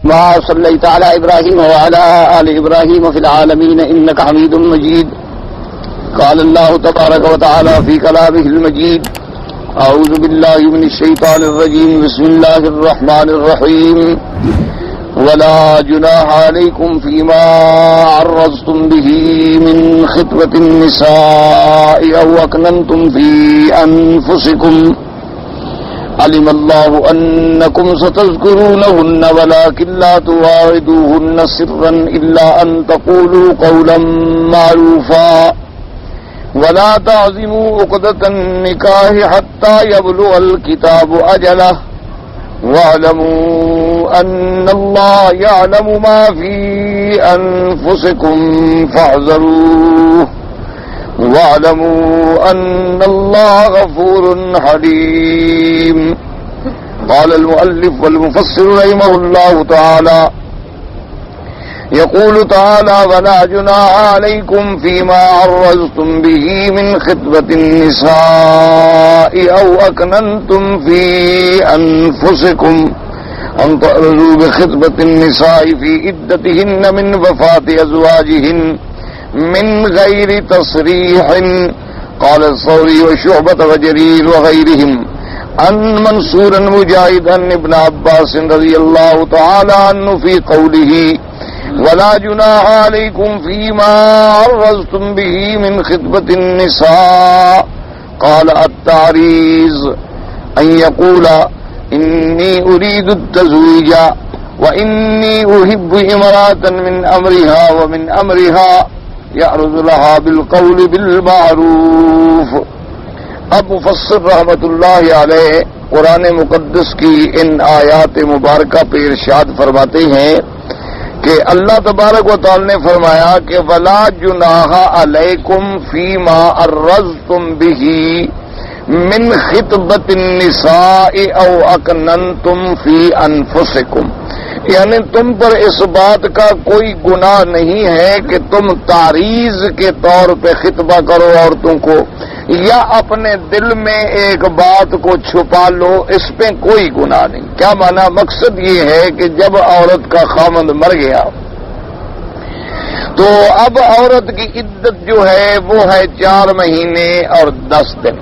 ما صليت على إبراهيم وعلى آل إبراهيم في العالمين إنك حميد مجيد. قال الله تبارك وتعالى في كلامه المجيد: أعوذ بالله من الشيطان الرجيم. بسم الله الرحمن الرحيم. ولا جناح عليكم فيما عرضتم به من خطبة النساء أو أكننتم في أنفسكم علم الله أنكم ستذكرونهن ولكن لا تواعدوهن سرا إلا أن تقولوا قولا معروفا ولا تعزموا عقدة النكاح حتى يبلغ الكتاب أجله واعلموا أن الله يعلم ما في أنفسكم فاحذروه واعلموا أن الله غفور حليم. قال المؤلف والمفسر رحمه الله تعالى: يقول تعالى: ولا جناح عليكم فيما عرضتم به من خطبة النساء أو أكننتم في أنفسكم أن تعرضوا بخطبة النساء في عدتهن من وفاة أزواجهن من غير تصريح. قال الثوري وشعبة وجرير وغيرهم عن منصور مجاهد عن ابن عباس رضي الله تعالى عنه في قوله: ولا جناح عليكم فيما عرضتم به من خطبة النساء. قال: التعريض أن يقول إني أريد التزويج وإني أحب امرأة من أمرها ومن أمرها يعرض لها بالقول بالمعروف. اب مفسر رحمت اللہ علیہ قرآن مقدس کی ان آیات مبارکہ پہ ارشاد فرماتے ہیں کہ اللہ تبارک و تعالی نے فرمایا کہ ولا جناح علیکم فیما عرضتم به من خطبۃ النساء او اکننتم فی انفسکم، یعنی تم پر اس بات کا کوئی گناہ نہیں ہے کہ تم تعریض کے طور پہ خطبہ کرو عورتوں کو، یا اپنے دل میں ایک بات کو چھپا لو، اس پہ کوئی گناہ نہیں. کیا معنی؟ مقصد یہ ہے کہ جب عورت کا خامند مر گیا تو اب عورت کی عدت جو ہے وہ ہے 4 مہینے اور 10 دن.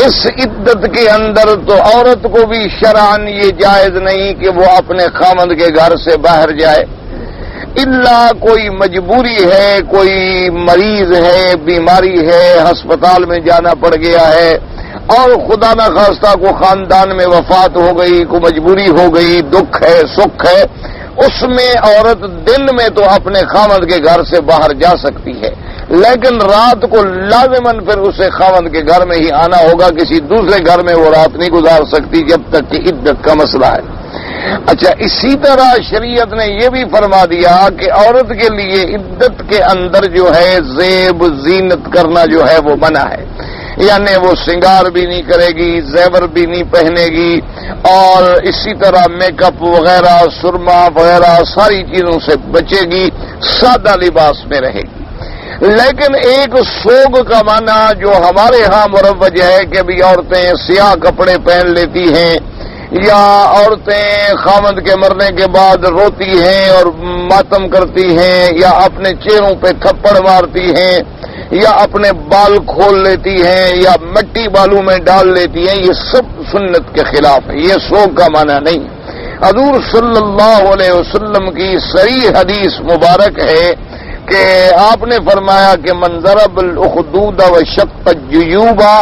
اس عدت کے اندر تو عورت کو بھی شرعاً یہ جائز نہیں کہ وہ اپنے خامند کے گھر سے باہر جائے، الا کوئی مجبوری ہے، کوئی مریض ہے، بیماری ہے، ہسپتال میں جانا پڑ گیا ہے، اور خدا نہ خواستہ کو خاندان میں وفات ہو گئی، کوئی مجبوری ہو گئی، دکھ ہے، سکھ ہے، اس میں عورت دن میں تو اپنے خامند کے گھر سے باہر جا سکتی ہے، لیکن رات کو لازماً پھر اسے خامند کے گھر میں ہی آنا ہوگا، کسی دوسرے گھر میں وہ رات نہیں گزار سکتی جب تک کہ عدت کا مسئلہ ہے. اچھا، اسی طرح شریعت نے یہ بھی فرما دیا کہ عورت کے لیے عدت کے اندر جو ہے زیب زینت کرنا جو ہے وہ منع ہے، یعنی وہ سنگار بھی نہیں کرے گی، زیور بھی نہیں پہنے گی، اور اسی طرح میک اپ وغیرہ، سرما وغیرہ ساری چیزوں سے بچے گی، سادہ لباس میں رہے گی. لیکن ایک سوگ کا معنی جو ہمارے ہاں مروج ہے کہ بھی عورتیں سیاہ کپڑے پہن لیتی ہیں، یا عورتیں خامند کے مرنے کے بعد روتی ہیں اور ماتم کرتی ہیں، یا اپنے چہروں پہ تھپڑ مارتی ہیں، یا اپنے بال کھول لیتی ہیں، یا مٹی بالوں میں ڈال لیتی ہیں، یہ سب سنت کے خلاف ہے، یہ سوگ کا معنی نہیں. حضور صلی اللہ علیہ وسلم کی صحیح حدیث مبارک ہے کہ آپ نے فرمایا کہ من ضرب الاخدود وشق الجیوبا،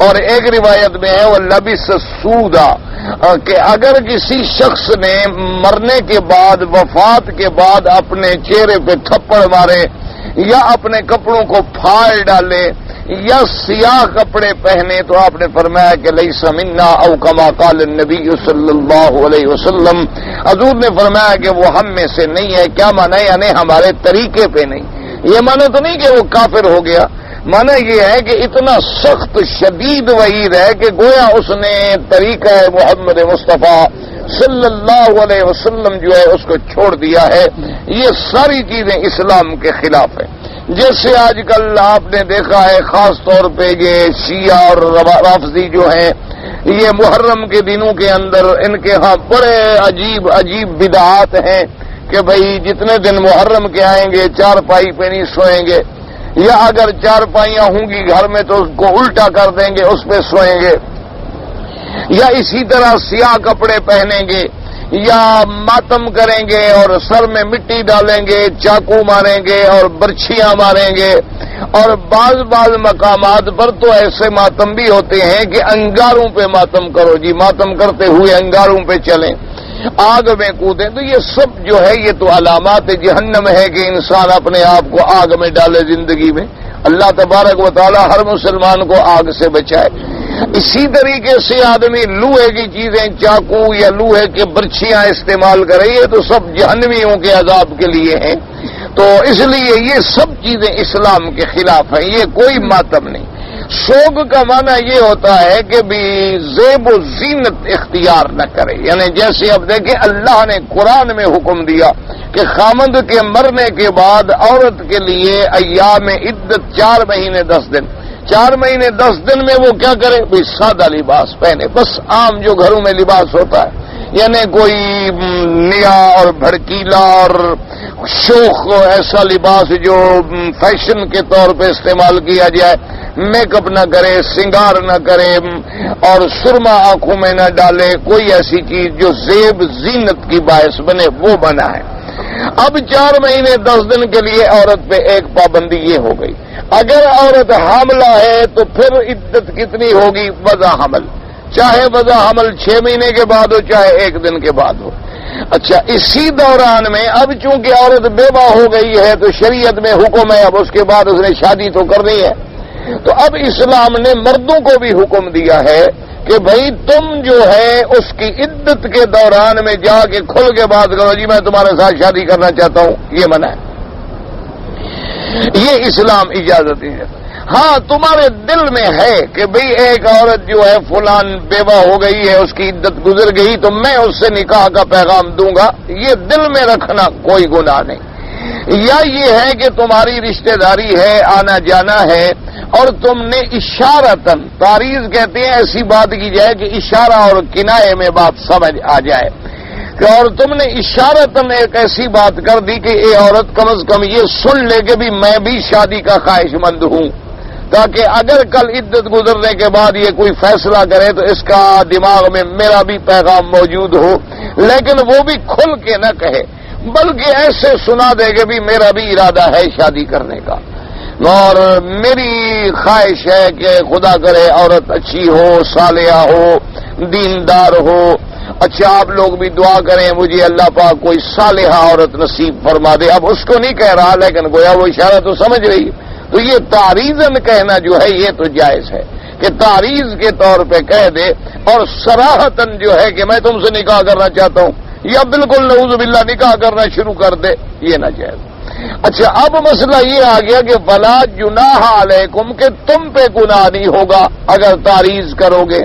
اور ایک روایت میں ہے وہ لبس السودا، کہ اگر کسی شخص نے مرنے کے بعد، وفات کے بعد اپنے چہرے پہ تھپڑ مارے، یا اپنے کپڑوں کو پھاڑ ڈالے، یا سیاہ کپڑے پہنے، تو آپ نے فرمایا کہ لیس منا او کما قال النبی صلی اللہ علیہ وسلم، حضور نے فرمایا کہ وہ ہم میں سے نہیں ہے. کیا معنی؟ یعنی ہمارے طریقے پہ نہیں. یہ معنی تو نہیں کہ وہ کافر ہو گیا، معنی یہ ہے کہ اتنا سخت شدید وعید ہے کہ گویا اس نے طریقہ محمد مصطفیٰ صلی اللہ علیہ وسلم جو ہے اس کو چھوڑ دیا ہے. یہ ساری چیزیں اسلام کے خلاف ہیں. جیسے آج کل آپ نے دیکھا ہے خاص طور پہ یہ شیعہ اور رافضی جو ہیں یہ محرم کے دنوں کے اندر ان کے ہاں بڑے عجیب عجیب بدعات ہیں کہ بھئی جتنے دن محرم کے آئیں گے چارپائی پہ نہیں سوئیں گے، یا اگر چارپائیاں ہوں گی گھر میں تو اس کو الٹا کر دیں گے، اس پہ سوئیں گے، یا اسی طرح سیاہ کپڑے پہنیں گے، یا ماتم کریں گے اور سر میں مٹی ڈالیں گے، چاقو ماریں گے اور برچھیاں ماریں گے، اور بعض مقامات پر تو ایسے ماتم بھی ہوتے ہیں کہ انگاروں پہ ماتم کرو جی، ماتم کرتے ہوئے انگاروں پہ چلیں، آگ میں کودیں۔ تو یہ سب جو ہے یہ تو علامات جہنم ہے کہ انسان اپنے آپ کو آگ میں ڈالے زندگی میں۔ اللہ تبارک و تعالی ہر مسلمان کو آگ سے بچائے۔ اسی طریقے سے آدمی لوہے کی چیزیں چاقو یا لوہے کے برچھیاں استعمال کرے، یہ تو سب جہنمیوں کے عذاب کے لیے ہیں۔ تو اس لیے یہ سب چیزیں اسلام کے خلاف ہیں، یہ کوئی ماتم نہیں۔ شوق کا معنی یہ ہوتا ہے کہ بھی زیب و زینت اختیار نہ کرے، یعنی جیسے اب دیکھیں اللہ نے قرآن میں حکم دیا کہ خامند کے مرنے کے بعد عورت کے لیے ایام عدت 4 مہینے 10 دن، 4 مہینے 10 دن میں وہ کیا کرے؟ بھی سادہ لباس پہنے، بس عام جو گھروں میں لباس ہوتا ہے، یعنی کوئی نیا اور بھڑکیلا اور شوخ ایسا لباس جو فیشن کے طور پہ استعمال کیا جائے، میک اپ نہ کرے، سنگار نہ کرے اور سرما آنکھوں میں نہ ڈالے، کوئی ایسی چیز جو زیب زینت کی باعث بنے وہ بنا ہے۔ اب 4 مہینے 10 دن کے لیے عورت پہ ایک پابندی یہ ہو گئی، اگر عورت حاملہ ہے تو پھر عدت کتنی ہوگی؟ وضع حمل، چاہے وضع حمل 6 مہینے کے بعد ہو چاہے 1 دن کے بعد ہو۔ اچھا، اسی دوران میں اب چونکہ عورت بیوہ ہو گئی ہے تو شریعت میں حکم ہے اب اس کے بعد اس نے شادی تو کرنی ہے، تو اب اسلام نے مردوں کو بھی حکم دیا ہے کہ بھئی تم جو ہے اس کی عدت کے دوران میں جا کے کھل کے بات کرو، جی میں تمہارے ساتھ شادی کرنا چاہتا ہوں، یہ منع ہے، یہ اسلام اجازت ہے۔ ہاں تمہارے دل میں ہے کہ بھئی ایک عورت جو ہے فلان بیوہ ہو گئی ہے، اس کی عدت گزر گئی تو میں اس سے نکاح کا پیغام دوں گا، یہ دل میں رکھنا کوئی گناہ نہیں۔ یا یہ ہے کہ تمہاری رشتہ داری ہے، آنا جانا ہے، اور تم نے اشارتاً، تعریض کہتے ہیں ایسی بات کی جائے کہ اشارہ اور کنایے میں بات سمجھ آ جائے، اور تم نے اشارتاً ایک ایسی بات کر دی کہ یہ عورت کم از کم یہ سن لے کہ بھی میں بھی شادی کا خواہش مند ہوں، تاکہ اگر کل عدت گزرنے کے بعد یہ کوئی فیصلہ کرے تو اس کا دماغ میں میرا بھی پیغام موجود ہو، لیکن وہ بھی کھل کے نہ کہے بلکہ ایسے سنا دے کہ بھی میرا بھی ارادہ ہے شادی کرنے کا، اور میری خواہش ہے کہ خدا کرے عورت اچھی ہو، صالحہ ہو، دیندار ہو۔ اچھا آپ لوگ بھی دعا کریں مجھے اللہ پاک کوئی صالحہ عورت نصیب فرما دے۔ اب اس کو نہیں کہہ رہا لیکن گویا وہ اشارہ تو سمجھ رہی، تو یہ تعریضاً کہنا جو ہے یہ تو جائز ہے کہ تعریض کے طور پہ کہہ دے، اور صراحتاً جو ہے کہ میں تم سے نکاح کرنا چاہتا ہوں، یا بالکل نعوذ باللہ نکاح کرنا شروع کر دے، یہ نہ جائز۔ اچھا اب مسئلہ یہ آ گیا کہ فلا جناح علیکم، کہ تم پہ گناہ نہیں ہوگا اگر تعریض کرو گے،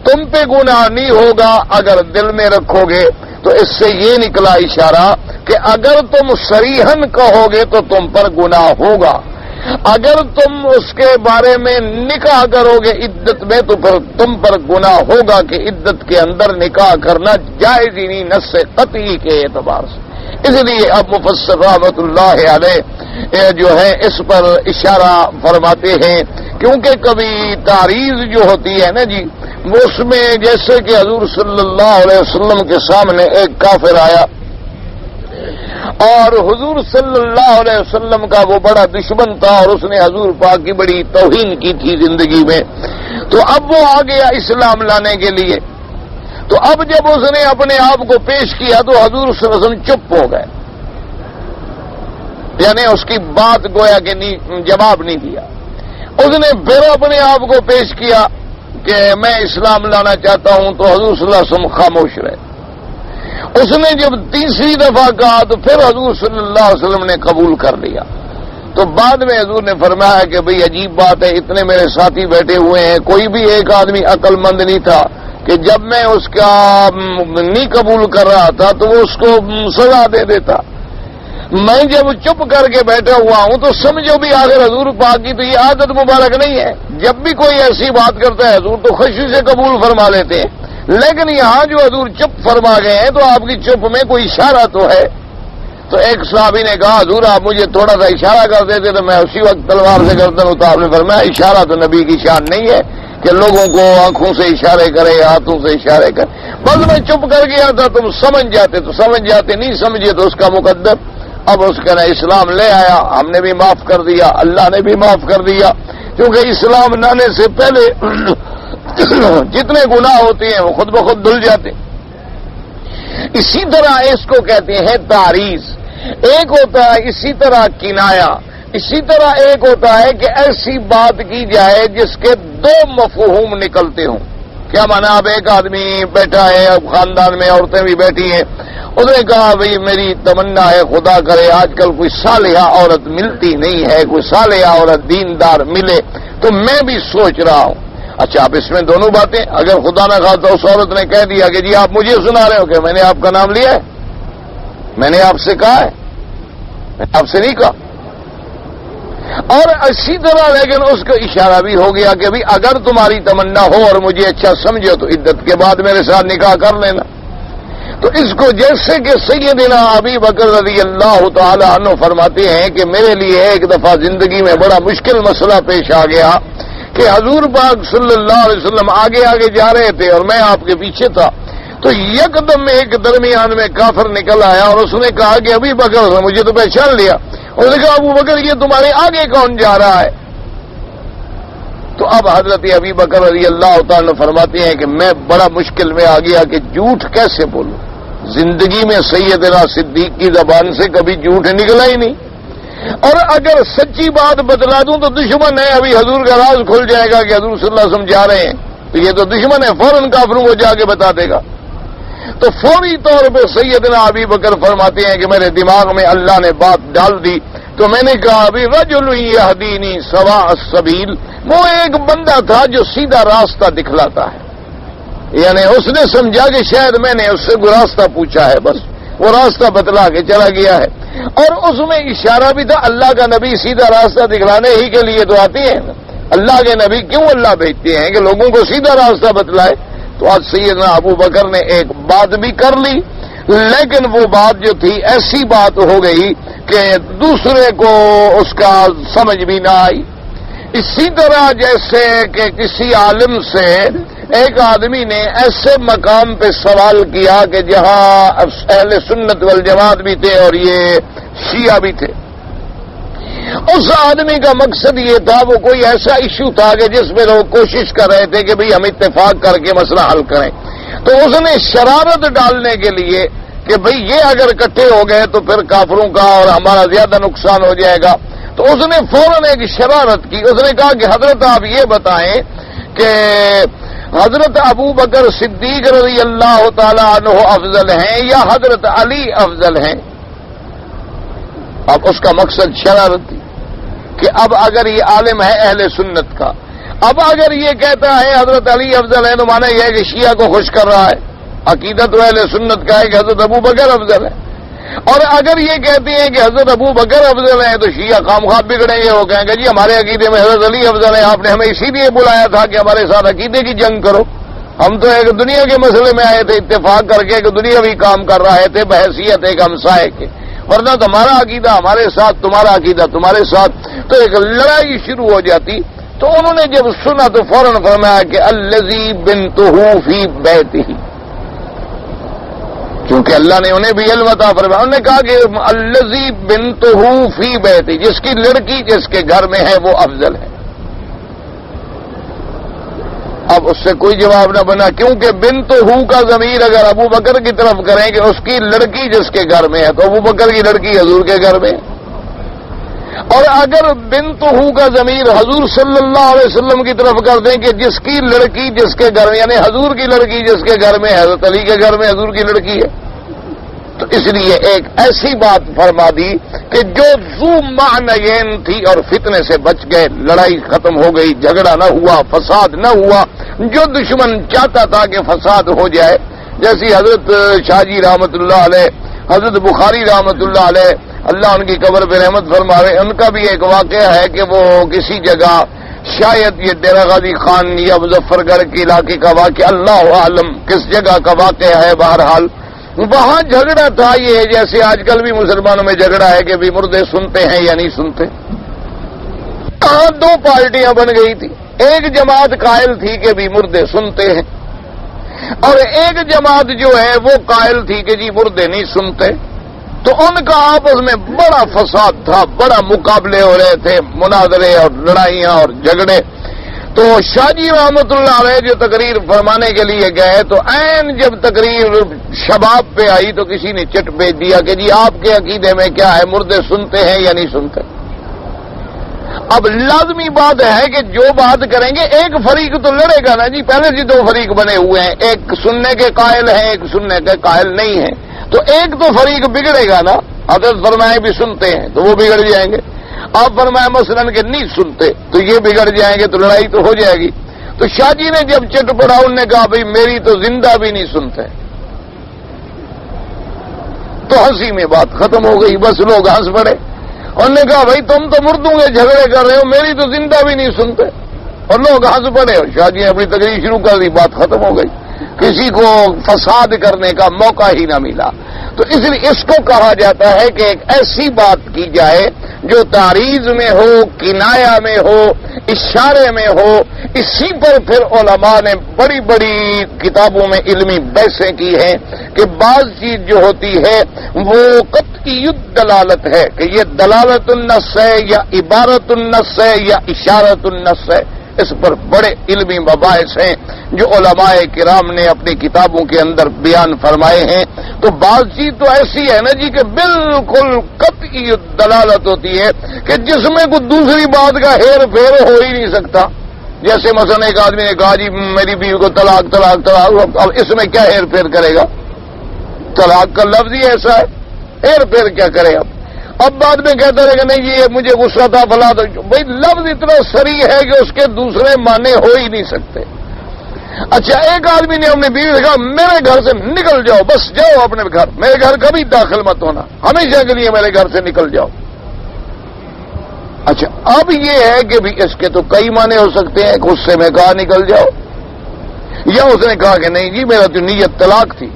تم پہ گناہ نہیں ہوگا اگر دل میں رکھو گے۔ تو اس سے یہ نکلا اشارہ کہ اگر تم صریحاً کہو گے تو تم پر گناہ ہوگا، اگر تم اس کے بارے میں نکاح کرو گے عدت میں تو پھر تم پر گناہ ہوگا کہ عدت کے اندر نکاح کرنا جائز ہی نہیں نص قطعی کے اعتبار سے۔ اس لیے اب مفسر رحمۃ اللہ علیہ جو ہے اس پر اشارہ فرماتے ہیں، کیونکہ کبھی تعریض جو ہوتی ہے نا جی، اس میں جیسے کہ حضور صلی اللہ علیہ وسلم کے سامنے ایک کافر آیا اور حضور صلی اللہ علیہ وسلم کا وہ بڑا دشمن تھا اور اس نے حضور پاک کی بڑی توہین کی تھی زندگی میں، تو اب وہ آ گیا اسلام لانے کے لیے، تو اب جب اس نے اپنے آپ کو پیش کیا تو حضور صلی اللہ علیہ وسلم چپ ہو گئے، یعنی اس کی بات گویا کہ جواب نہیں دیا۔ اس نے پھر اپنے آپ کو پیش کیا کہ میں اسلام لانا چاہتا ہوں، تو حضور صلی اللہ علیہ وسلم خاموش رہے۔ اس نے جب تیسری دفعہ کہا تو پھر حضور صلی اللہ علیہ وسلم نے قبول کر لیا۔ تو بعد میں حضور نے فرمایا کہ بھئی عجیب بات ہے، اتنے میرے ساتھی بیٹھے ہوئے ہیں، کوئی بھی ایک آدمی عقل مند نہیں تھا کہ جب میں اس کا نہیں قبول کر رہا تھا تو وہ اس کو سزا دے دیتا۔ میں جب چپ کر کے بیٹھا ہوا ہوں تو سمجھو بھی آخر حضور پاک کی تو یہ عادت مبارک نہیں ہے، جب بھی کوئی ایسی بات کرتا ہے حضور تو خوشی سے قبول فرما لیتے ہیں، لیکن یہاں جو حضور چپ فرما گئے ہیں تو آپ کی چپ میں کوئی اشارہ تو ہے۔ تو ایک صحابی نے کہا حضور آپ مجھے تھوڑا سا اشارہ کر دیتے تو میں اسی وقت تلوار سے گردن اتار نے فرمایا اشارہ تو نبی کی شان نہیں ہے کہ لوگوں کو آنکھوں سے اشارے کرے، ہاتھوں سے اشارے کرے، بس میں چپ کر گیا تھا، تم سمجھ جاتے تو سمجھ جاتے، نہیں سمجھے تو اس کا مقدر۔ اب اس کا نہ اسلام لے آیا، ہم نے بھی معاف کر دیا، اللہ نے بھی معاف کر دیا، کیونکہ اسلام لانے سے پہلے جتنے گناہ ہوتے ہیں وہ خود بخود دھل جاتے۔ اسی طرح اس کو کہتے ہیں تعریض، ایک ہوتا ہے اسی طرح کنایا، اسی طرح ایک ہوتا ہے کہ ایسی بات کی جائے جس کے دو مفہوم نکلتے ہوں۔ کیا مانا؟ اب ایک آدمی بیٹھا ہے، اب خاندان میں عورتیں بھی بیٹھی ہیں، اس نے کہا بھئی میری تمنا ہے خدا کرے آج کل کوئی صالحہ عورت ملتی نہیں ہے، کوئی صالحہ عورت دیندار ملے، تو میں بھی سوچ رہا ہوں۔ اچھا آپ اس میں دونوں باتیں، اگر خدا نہ خواستہ اس عورت نے کہہ دیا کہ جی آپ مجھے سنا رہے ہو کہ میں نے آپ کا نام لیا ہے، میں نے آپ سے کہا ہے، میں نے آپ سے نہیں کہا، اور اسی طرح لیکن اس کا اشارہ بھی ہو گیا کہ بھی اگر تمہاری تمنا ہو اور مجھے اچھا سمجھو تو عدت کے بعد میرے ساتھ نکاح کر لینا۔ تو اس کو جیسے کہ سیدنا ابی بکر رضی اللہ تعالی عنہ فرماتے ہیں کہ میرے لیے ایک دفعہ زندگی میں بڑا مشکل مسئلہ پیش آ گیا کہ حضور پاک صلی اللہ علیہ وسلم آگے آگے جا رہے تھے اور میں آپ کے پیچھے تھا، تو یکدم ایک درمیان میں کافر نکل آیا اور اس نے کہا کہ ابی بکر، مجھے تو پہچان لیا، اس نے کہا ابو بکر یہ تمہارے آگے کون جا رہا ہے؟ تو اب حضرت ابی بکر رضی اللہ تعالیٰ فرماتے ہیں کہ میں بڑا مشکل میں آ گیا کہ جھوٹ کیسے بولوں، زندگی میں سیدنا صدیق کی زبان سے کبھی جھوٹ نکلا ہی نہیں، اور اگر سچی بات بتلا دوں تو دشمن ہے، ابھی حضور کا راز کھل جائے گا کہ حضور صلی اللہ علیہ وسلم جا رہے ہیں، تو یہ تو دشمن ہے، فوراً کافروں کو جا کے بتا دے گا۔ تو فوری طور پہ سیدنا ابی بکر فرماتے ہیں کہ میرے دماغ میں اللہ نے بات ڈال دی، تو میں نے کہا ابھی رجل یہدینی سواء السبیل، وہ ایک بندہ تھا جو سیدھا راستہ دکھلاتا ہے، یعنی اس نے سمجھا کہ شاید میں نے اس سے کوئی راستہ پوچھا ہے، بس وہ راستہ بتلا کے چلا گیا ہے، اور اس میں اشارہ بھی تھا اللہ کا نبی سیدھا راستہ دکھلانے ہی کے لیے تو آتے ہیں، اللہ کے نبی کیوں اللہ بھیجتے ہیں کہ لوگوں کو سیدھا راستہ بتلائے۔ تو آج سیدنا ابو بکر نے ایک بات بھی کر لی، لیکن وہ بات جو تھی ایسی بات ہو گئی کہ دوسرے کو اس کا سمجھ بھی نہ آئی۔ اسی طرح جیسے کہ کسی عالم سے ایک آدمی نے ایسے مقام پہ سوال کیا کہ جہاں اہل سنت والجماعت بھی تھے اور یہ شیعہ بھی تھے، اس آدمی کا مقصد یہ تھا، وہ کوئی ایسا ایشو تھا کہ جس میں لوگ کوشش کر رہے تھے کہ بھئی ہم اتفاق کر کے مسئلہ حل کریں، تو اس نے شرارت ڈالنے کے لیے کہ بھئی یہ اگر اکٹھے ہو گئے تو پھر کافروں کا اور ہمارا زیادہ نقصان ہو جائے گا، تو اس نے فوراً ایک شرارت کی، اس نے کہا کہ حضرت آپ یہ بتائیں کہ حضرت ابو بکر صدیق رضی اللہ تعالی عنہ افضل ہیں یا حضرت علی افضل ہیں؟ اب اس کا مقصد شرارت تھی کہ اب اگر یہ عالم ہے اہل سنت کا، اب اگر یہ کہتا ہے حضرت علی افضل ہے تو مانا یہ ہے کہ شیعہ کو خوش کر رہا ہے، عقیدت اہل سنت کا ہے کہ حضرت ابو بکر افضل ہے، اور اگر یہ کہتے ہیں کہ حضرت ابو بکر افضل ہے تو شیعہ خامخواہ بگڑیں گے، وہ کہیں گے جی ہمارے عقیدے میں حضرت علی افضل ہے، آپ نے ہمیں اسی لیے بلایا تھا کہ ہمارے ساتھ عقیدے کی جنگ کرو، ہم تو ایک دنیا کے مسئلے میں آئے تھے، اتفاق کر کے ایک دنیاوی کام کر رہے تھے بحیثیت ایک ہمسائے کے، ورنہ تمہارا عقیدہ ہمارے ساتھ، تمہارا عقیدہ تمہارے ساتھ، تو ایک لڑائی شروع ہو جاتی۔ تو انہوں نے جب سنا تو فوراً فرمایا کہ الذی بنتہ فی بیتہ، کیونکہ اللہ نے انہیں بھی علم عطا فرمایا، انہوں نے کہا کہ الذی بنتہ فی بیتہ، جس کی لڑکی جس کے گھر میں ہے وہ افضل ہے۔ اب اس سے کوئی جواب نہ بنا، کیونکہ بنتہ کا ضمیر اگر ابو بکر کی طرف کریں کہ اس کی لڑکی جس کے گھر میں ہے تو ابو بکر کی لڑکی حضور کے گھر میں ہے، اور اگر بنتہ کا ضمیر حضور صلی اللہ علیہ وسلم کی طرف کر دیں کہ جس کی لڑکی جس کے گھر میں، یعنی حضور کی لڑکی جس کے گھر میں ہے، حضرت علی کے گھر میں حضور کی لڑکی ہے، تو اس لیے ایک ایسی بات فرما دی کہ جو ذو معنیین تھی اور فتنے سے بچ گئے، لڑائی ختم ہو گئی، جھگڑا نہ ہوا، فساد نہ ہوا، جو دشمن چاہتا تھا کہ فساد ہو جائے، جیسی حضرت شاہ جی رحمت اللہ علیہ، حضرت بخاری رحمت اللہ علیہ اللہ ان کی قبر پہ رحمت فرماوے، ان کا بھی ایک واقعہ ہے کہ وہ کسی جگہ، شاید یہ ڈیرہ غازی خان یا مظفر گڑھ کے علاقے کا واقعہ، اللہ عالم کس جگہ کا واقعہ ہے، بہرحال وہاں جھگڑا تھا یہ جیسے آج کل بھی مسلمانوں میں جھگڑا ہے کہ بھی مردے سنتے ہیں یا نہیں سنتے۔ دو پارٹیاں بن گئی تھی، ایک جماعت قائل تھی کہ بھی مردے سنتے ہیں، اور ایک جماعت جو ہے وہ قائل تھی کہ جی مردے نہیں سنتے۔ تو ان کا آپس میں بڑا فساد تھا، بڑا مقابلے ہو رہے تھے، مناظرے اور لڑائیاں اور جھگڑے۔ تو شاہ جی رحمت اللہ علیہ جو تقریر فرمانے کے لیے گئے تو عین جب تقریر شباب پہ آئی تو کسی نے چٹ بھیج دیا کہ جی آپ کے عقیدے میں کیا ہے، مردے سنتے ہیں یا نہیں سنتے؟ اب لازمی بات ہے کہ جو بات کریں گے ایک فریق تو لڑے گا نا جی، پہلے سے دو فریق بنے ہوئے ہیں، ایک سننے کے قائل ہیں، ایک سننے کے قائل نہیں ہیں، تو ایک تو فریق بگڑے گا نا۔ حضرت فرمائے بھی سنتے ہیں تو وہ بگڑ جائیں گے، آپ فرمائے مثلاً کہ نہیں سنتے تو یہ بگڑ جائیں گے، تو لڑائی تو ہو جائے گی۔ تو شاہ جی نے جب چٹ پڑا انہوں نے کہا بھئی میری تو زندہ بھی نہیں سنتے، تو ہنسی میں بات ختم ہو گئی، بس لوگ ہنس پڑے۔ انہوں نے کہا بھائی تم تو مردوں کے جھگڑے کر رہے ہو، میری تو زندہ بھی نہیں سنتے، اور لوگ ہنس پڑے، اور شاہ جی نے اپنی تقریر شروع کر دی، بات ختم ہو گئی، کسی کو فساد کرنے کا موقع ہی نہ ملا۔ تو اس لیے اس کو کہا جاتا ہے کہ ایک ایسی بات کی جائے جو تعریض میں ہو، کنایا میں ہو، اشارے میں ہو۔ اسی پر پھر علماء نے بڑی بڑی کتابوں میں علمی بحثیں کی ہیں کہ بعض چیز جو ہوتی ہے وہ قطعی دلالت ہے، کہ یہ دلالت النص ہے یا عبارت النص ہے یا اشارت النص ہے۔ اس پر بڑے علمی مباحث ہیں جو علماء کرام نے اپنی کتابوں کے اندر بیان فرمائے ہیں۔ تو بعض چیز تو ایسی ہے نا جی کہ بالکل قطعی دلالت ہوتی ہے کہ جس میں کوئی دوسری بات کا ہیر پھیر ہو ہی نہیں سکتا۔ جیسے مثلا ایک آدمی نے کہا جی میری بیوی کو طلاق طلاق طلاق، اب اس میں کیا ہیر پھیر کرے گا؟ طلاق کا لفظ ہی ایسا ہے، ہیر پھیر کیا کرے؟ اب بعد میں کہتا رہے کہ نہیں یہ مجھے غصہ تھا فلاں، بھائی لفظ اتنا صریح ہے کہ اس کے دوسرے معنی ہو ہی نہیں سکتے۔ اچھا ایک آدمی نے اپنی بیوی سے کہا میرے گھر سے نکل جاؤ، بس جاؤ اپنے گھر، میرے گھر کبھی داخل مت ہونا، ہمیشہ کے لیے میرے گھر سے نکل جاؤ۔ اچھا اب یہ ہے کہ بھی اس کے تو کئی معنی ہو سکتے ہیں، غصے میں کہا نکل جاؤ، یا اس نے کہا کہ نہیں جی میرا تو نیت طلاق تھی،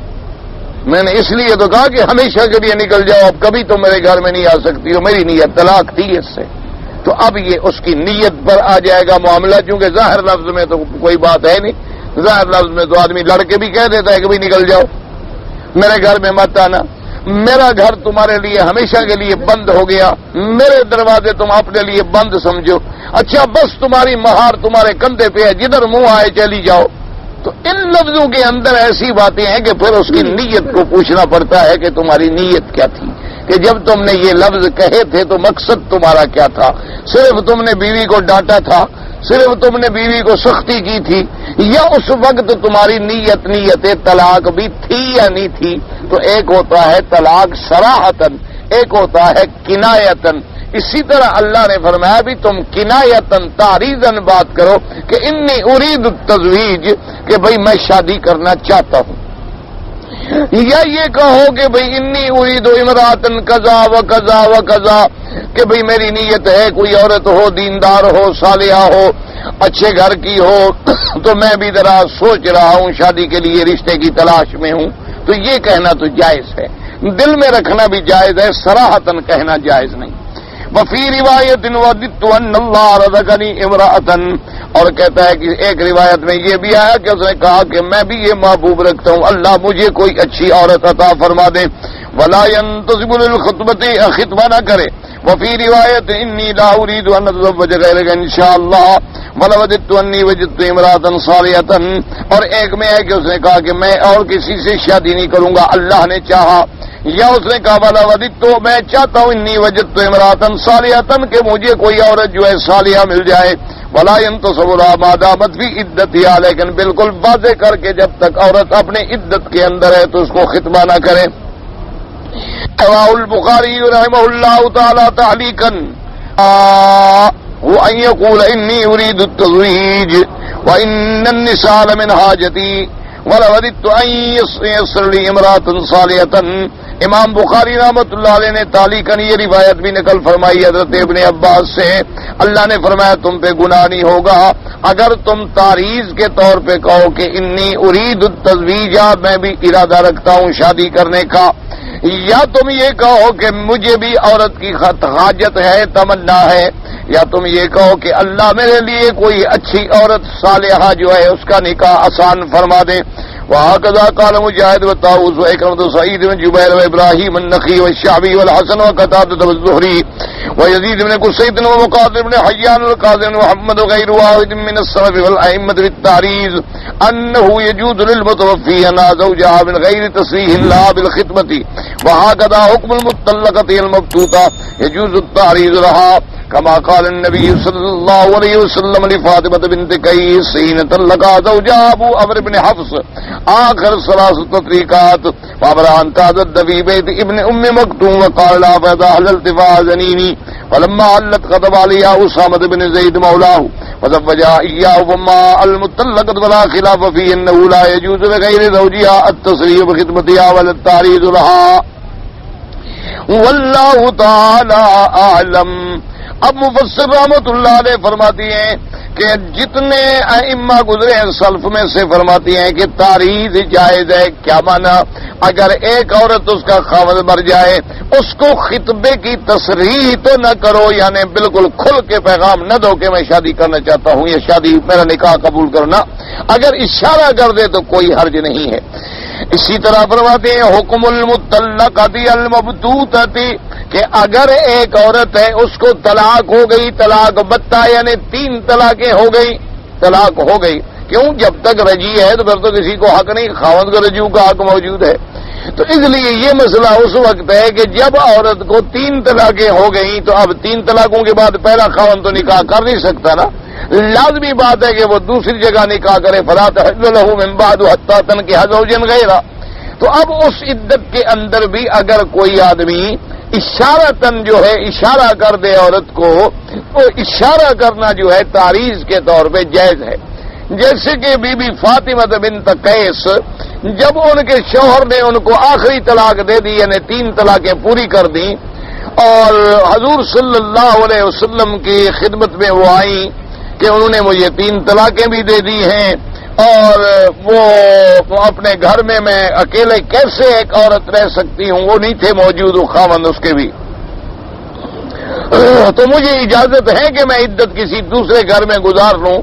میں نے اس لیے تو کہا کہ ہمیشہ کے لیے نکل جاؤ، اب کبھی تو میرے گھر میں نہیں آ سکتی ہو، میری نیت طلاق تھی اس سے۔ تو اب یہ اس کی نیت پر آ جائے گا معاملہ، چونکہ ظاہر لفظ میں تو کوئی بات ہے نہیں، ظاہر لفظ میں تو آدمی لڑ کے بھی کہہ دیتا ہے کہ بھی نکل جاؤ، میرے گھر میں مت آنا، میرا گھر تمہارے لیے ہمیشہ کے لیے بند ہو گیا، میرے دروازے تم اپنے لیے بند سمجھو، اچھا بس تمہاری مہار تمہارے کندھے پہ ہے، جدھر منہ آئے چلی جاؤ۔ تو ان لفظوں کے اندر ایسی باتیں ہیں کہ پھر اس کی نیت کو پوچھنا پڑتا ہے کہ تمہاری نیت کیا تھی، کہ جب تم نے یہ لفظ کہے تھے تو مقصد تمہارا کیا تھا؟ صرف تم نے بیوی کو ڈانٹا تھا، صرف تم نے بیوی کو سختی کی تھی، یا اس وقت تمہاری نیت طلاق بھی تھی یا نہیں تھی؟ تو ایک ہوتا ہے طلاق صراحتاً، ایک ہوتا ہے کنایتاً۔ اسی طرح اللہ نے فرمایا بھی تم کنایتاً تعریضاً بات کرو کہ انی ارید التزویج، کہ بھئی میں شادی کرنا چاہتا ہوں، یا یہ کہو کہ بھئی انی ارید امراتن کذا و کذا و کذا، کہ بھئی میری نیت ہے کوئی عورت ہو، دیندار ہو، صالحہ ہو، اچھے گھر کی ہو، تو میں بھی ذرا سوچ رہا ہوں شادی کے لیے، رشتے کی تلاش میں ہوں۔ تو یہ کہنا تو جائز ہے، دل میں رکھنا بھی جائز ہے، صراحتاً کہنا جائز نہیں۔ وفی روایت وددت ان اللہ رزقنی امرأۃ، اور کہتا ہے کہ ایک روایت میں یہ بھی آیا کہ اس نے کہا کہ میں بھی یہ محبوب رکھتا ہوں اللہ مجھے کوئی اچھی عورت عطا فرما دے، ولا ينتصب للخطبۃ، خطبہ نہ کرے۔ وفی روایت انی لا اريد ان اتزوج غیرک انشاءاللہ ولوددت انی وجدت امرأۃ صالحۃ، اور ایک میں ہے کہ اس نے کہا کہ میں اور کسی سے شادی نہیں کروں گا اللہ نے چاہا، یا اس نے کہا والا ودت، تو میں چاہتا ہوں انی وجدت امرأۃ صالحۃ، کہ مجھے کوئی عورت جو ہے صالحہ مل جائے، ولا ينتصب لها ما دامت فی عدتها، لیکن بالکل واضح کر کے جب تک عورت اپنے عدت کے اندر ہے تو اس کو خطبہ نہ کرے۔ رواه البخاری رحمہ اللہ تعالی تعلیقا وان يقول انی اريد التزویج وان النساء من حاجتی ولوددت ان يصر لي امرأة صالحة، امام بخاری رحمۃ اللہ علیہ نے تعلیقاً یہ روایت بھی نقل فرمائی حضرت ابن عباس سے، اللہ نے فرمایا تم پہ گناہ نہیں ہوگا اگر تم تعریض کے طور پہ کہو کہ انی ارید التزویج، میں بھی ارادہ رکھتا ہوں شادی کرنے کا، یا تم یہ کہو کہ مجھے بھی عورت کی حاجت ہے، تمنا ہے، یا تم یہ کہو کہ اللہ میرے لیے کوئی اچھی عورت صالحہ جو ہے اس کا نکاح آسان فرما دے۔ وهكذا قال مجاهد وطاووس وإكرمة وسعيد بن جبير وإبراهيم النخعي والشعبي والحسن وقتادة والزهري ويزيد بن قصيد ومقاتل بن حيان والقاضي بن محمد وغير واحد من السلف والأئمة بالتعريض أنه يجوز للمتوفي أن زوجها من غير تصريح لا بالخطبة، وهكذا حكم المطلقة المبتوتة يجوز التعريض لها، كما قال النبي صلى الله عليه وسلم لفاطمة بنت قيس حين طلقها زوجها أبو عمرو بن حفص آخر ثلاث تطليقات، فأمر أن تعتد في بيت ابن أم مكتوم وقال لها فإذا حللت فأذنيني، فلما حلت خطب عليها أسامة بن زيد مولاه وزوجها إياه، فما المطلقة ولا خلاف فيه أنه لا يجوز لغير زوجها التصريح بخطبتها ولا التعريض لها، والله تعالى أعلم۔ اب مفسر رحمت اللہ علیہ فرماتی ہیں کہ جتنے ائمہ گزرے ہیں سلف میں سے فرماتی ہیں کہ تعریض جائز ہے۔ کیا معنی؟ اگر ایک عورت اس کا خاوند مر جائے اس کو خطبے کی تصریح تو نہ کرو، یعنی بالکل کھل کے پیغام نہ دو کہ میں شادی کرنا چاہتا ہوں یا شادی میرا نکاح قبول کرنا، اگر اشارہ کر دے تو کوئی حرج نہیں ہے۔ اسی طرح فرماتے ہیں حکم المطلقۃ المبتوتۃ، کہ اگر ایک عورت ہے اس کو طلاق ہو گئی، طلاق بتہ یعنی 3 طلاقیں ہو گئی، طلاق ہو گئی، کیوں؟ جب تک رجی ہے تو پھر تو کسی کو حق نہیں، خاوند کو رجوع کا حق موجود ہے۔ تو اس لیے یہ مسئلہ اس وقت ہے کہ جب عورت کو 3 طلاقیں ہو گئی تو اب 3 طلاقوں کے بعد پہلا خاوند تو نکاح کر نہیں سکتا نا، لازمی بات ہے کہ وہ دوسری جگہ نکاح کرے، فلا تحل له من بعد حتى تنكح زوجا غيره۔ تو اب اس عدت کے اندر بھی اگر کوئی آدمی اشارتاً جو ہے اشارہ کر دے عورت کو، وہ اشارہ کرنا جو ہے تعریض کے طور پہ جائز ہے۔ جیسے کہ بی بی فاطمہ بنت قیس جب ان کے شوہر نے ان کو آخری طلاق دے دی، یعنی 3 طلاقیں پوری کر دیں، اور حضور صلی اللہ علیہ وسلم کی خدمت میں وہ آئیں کہ انہوں نے مجھے 3 طلاقیں بھی دے دی ہیں، اور وہ اپنے گھر میں اکیلے کیسے ایک عورت رہ سکتی ہوں، وہ نہیں تھے موجود وہ خاوند اس کے بھی، تو مجھے اجازت ہے کہ میں عدت کسی دوسرے گھر میں گزار لوں۔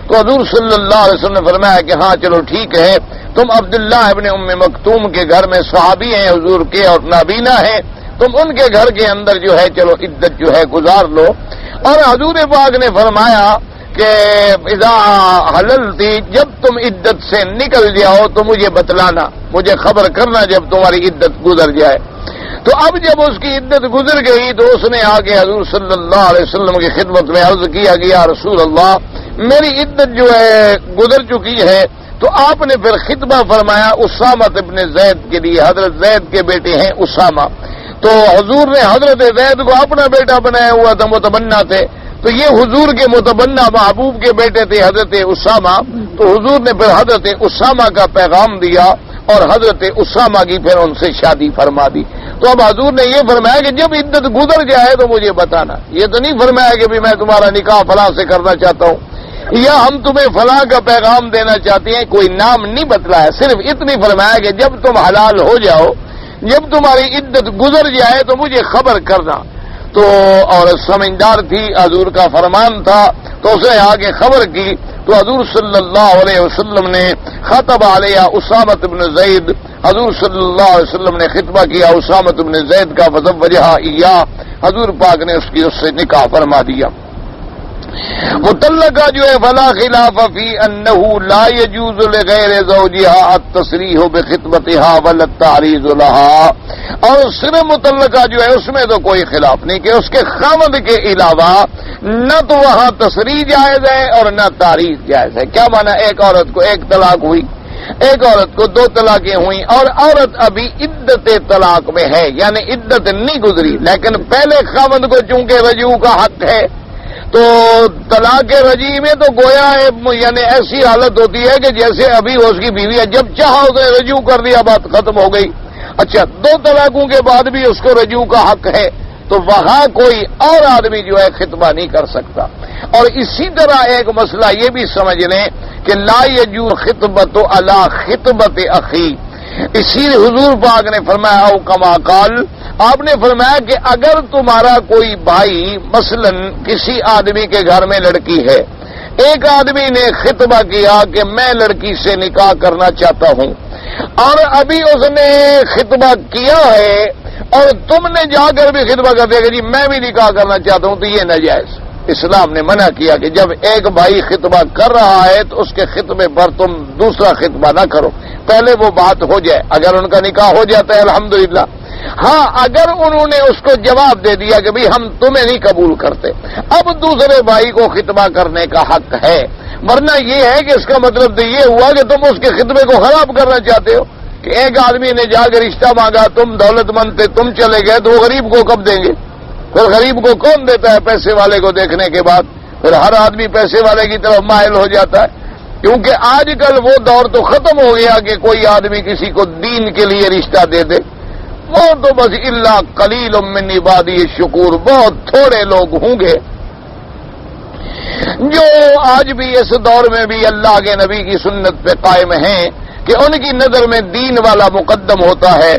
تو حضور صلی اللہ علیہ وسلم نے فرمایا کہ ہاں چلو ٹھیک ہے، تم عبداللہ ابن ام مکتوم کے گھر میں صحابی ہیں حضور کے اور نابینا ہیں، تم ان کے گھر کے اندر جو ہے چلو عدت جو ہے گزار لو۔ اور حضور پاک نے فرمایا کہ اذا حللتی، جب تم عدت سے نکل جاؤ تو مجھے بتلانا، مجھے خبر کرنا جب تمہاری عدت گزر جائے۔ تو اب جب اس کی عدت گزر گئی تو اس نے آ کے حضور صلی اللہ علیہ وسلم کی خدمت میں عرض کیا کہ یا رسول اللہ میری عدت جو ہے گزر چکی ہے۔ تو آپ نے پھر خطبہ فرمایا اسامہ ابن زید کے لیے، حضرت زید کے بیٹے ہیں اسامہ، تو حضور نے حضرت زید کو اپنا بیٹا بنایا ہوا تھا، متبنہ تھے، تو یہ حضور کے متبنہ محبوب کے بیٹے تھے حضرت اسامہ، تو حضور نے پھر حضرت اسامہ کا پیغام دیا اور حضرت اسامہ کی پھر ان سے شادی فرما دی۔ تو اب حضور نے یہ فرمایا کہ جب عدت گزر جائے تو مجھے بتانا، یہ تو نہیں فرمایا کہ بھی میں تمہارا نکاح فلاں سے کرنا چاہتا ہوں یا ہم تمہیں فلاں کا پیغام دینا چاہتے ہیں، کوئی نام نہیں بتلایا، صرف اتنی فرمایا کہ جب تم حلال ہو جاؤ، جب تمہاری عدت گزر جائے تو مجھے خبر کرنا۔ تو اور سمجھدار تھی، حضور کا فرمان تھا، تو اس نے آگے خبر کی، تو حضور صلی اللہ علیہ وسلم نے خطب علیہ اسامہ بن زید، حضور صلی اللہ علیہ وسلم نے خطبہ کیا اسامہ بن زید کا، فزوجہا ایاہ، حضور پاک نے اس سے نکاح فرما دیا۔ مطلقہ جو ہے فلا خلاف فی انہ لا یجوز لغیر زوجہا التصریح بخطبتہا ولا التعریض لہا، اور صرف مطلقہ جو ہے اس میں تو کوئی خلاف نہیں کہ اس کے خاوند کے علاوہ نہ تو وہاں تصریح جائز ہے اور نہ تعریض جائز ہے۔ کیا معنی؟ ایک عورت کو 1 طلاق ہوئی، ایک عورت کو 2 طلاقیں ہوئیں، اور عورت ابھی عدت طلاق میں ہے، یعنی عدت نہیں گزری، لیکن پہلے خاوند کو چونکہ رجوع کا حق ہے، تو طلاق رجی میں تو گویا ہے یعنی ایسی حالت ہوتی ہے کہ جیسے ابھی اس کی بیوی ہے، جب چاہا اسے رجوع کر دیا، بات ختم ہو گئی۔ اچھا 2 طلاقوں کے بعد بھی اس کو رجوع کا حق ہے، تو وہاں کوئی اور آدمی جو ہے خطبہ نہیں کر سکتا۔ اور اسی طرح ایک مسئلہ یہ بھی سمجھ لیں کہ لا یجوز خطبۃ علی خطبۃ اخی، اسی حضور پاک نے فرمایا او کما قال، آپ نے فرمایا کہ اگر تمہارا کوئی بھائی مثلا کسی آدمی کے گھر میں لڑکی ہے، ایک آدمی نے خطبہ کیا کہ میں لڑکی سے نکاح کرنا چاہتا ہوں، اور ابھی اس نے خطبہ کیا ہے اور تم نے جا کر بھی خطبہ کر دیا کہ جی میں بھی نکاح کرنا چاہتا ہوں، تو یہ ناجائز۔ اسلام نے منع کیا کہ جب ایک بھائی خطبہ کر رہا ہے تو اس کے خطبے پر تم دوسرا خطبہ نہ کرو، پہلے وہ بات ہو جائے۔ اگر ان کا نکاح ہو جاتا ہے الحمدللہ، ہاں اگر انہوں نے اس کو جواب دے دیا کہ بھئی ہم تمہیں نہیں قبول کرتے، اب دوسرے بھائی کو خطبہ کرنے کا حق ہے، ورنہ یہ ہے کہ اس کا مطلب تو یہ ہوا کہ تم اس کے خطبے کو خراب کرنا چاہتے ہو کہ ایک آدمی نے جا کے رشتہ مانگا، تم دولت مند تھے، تم چلے گئے، تو وہ غریب کو کب دیں گے؟ پھر غریب کو کون دیتا ہے پیسے والے کو دیکھنے کے بعد؟ پھر ہر آدمی پیسے والے کی طرف مائل ہو جاتا ہے، کیونکہ آج کل وہ دور تو ختم ہو گیا کہ کوئی آدمی کسی کو دین کے لیے رشتہ دے دے، وہ تو بس الا قلیل من عبادی الشکور، بہت تھوڑے لوگ ہوں گے جو آج بھی اس دور میں بھی اللہ کے نبی کی سنت پہ قائم ہیں کہ ان کی نظر میں دین والا مقدم ہوتا ہے۔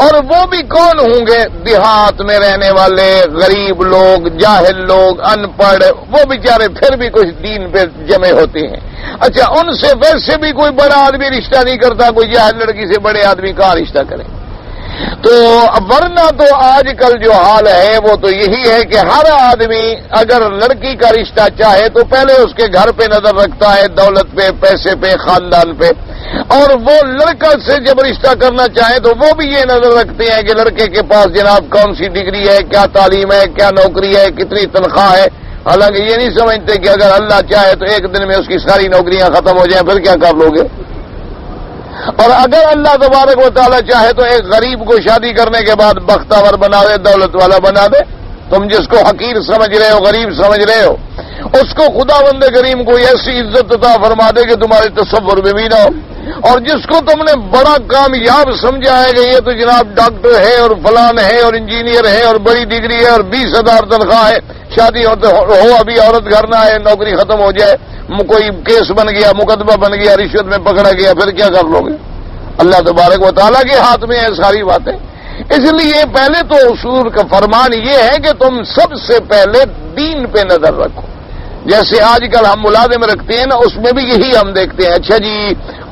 اور وہ بھی کون ہوں گے؟ دیہات میں رہنے والے غریب لوگ، جاہل لوگ، ان پڑھ، وہ بیچارے پھر بھی کچھ دین پہ جمے ہوتے ہیں۔ اچھا ان سے ویسے بھی کوئی بڑا آدمی رشتہ نہیں کرتا، کوئی جاہل لڑکی سے بڑے آدمی کہاں رشتہ کرے؟ تو ورنہ تو آج کل جو حال ہے وہ تو یہی ہے کہ ہر آدمی اگر لڑکی کا رشتہ چاہے تو پہلے اس کے گھر پہ نظر رکھتا ہے، دولت پہ، پیسے پہ، خاندان پہ، اور وہ لڑکا سے جب رشتہ کرنا چاہے تو وہ بھی یہ نظر رکھتے ہیں کہ لڑکے کے پاس جناب کون سی ڈگری ہے، کیا تعلیم ہے، کیا نوکری ہے، کتنی تنخواہ ہے۔ حالانکہ یہ نہیں سمجھتے کہ اگر اللہ چاہے تو ایک دن میں اس کی ساری نوکریاں ختم ہو جائیں، پھر کیا کر لو گے؟ اور اگر اللہ تبارک و تعالیٰ چاہے تو ایک غریب کو شادی کرنے کے بعد بختور بنا دے، دولت والا بنا دے۔ تم جس کو حقیر سمجھ رہے ہو، غریب سمجھ رہے ہو، اس کو خدا بند کریم کو ایسی عزت عطا فرما دے کہ تمہارے تصور میں بھی نہ ہو۔ اور جس کو تم نے بڑا کامیاب سمجھا ہے کہ یہ تو جناب ڈاکٹر ہے اور فلان ہے اور انجینئر ہے اور بڑی ڈگری ہے اور 20,000 تنخواہ ہے، شادی ہو ابھی عورت گھر نہ آئے، نوکری ختم ہو جائے، کوئی کیس بن گیا، مقدمہ بن گیا، رشوت میں پکڑا گیا، پھر کیا کر لو گے؟ اللہ تبارک و تعالیٰ کے ہاتھ میں ہے ساری باتیں۔ اس لیے پہلے تو اصول کا فرمان یہ ہے کہ تم سب سے پہلے دین پہ نظر رکھو۔ جیسے آج کل ہم ملازم رکھتے ہیں نا، اس میں بھی یہی ہم دیکھتے ہیں، اچھا جی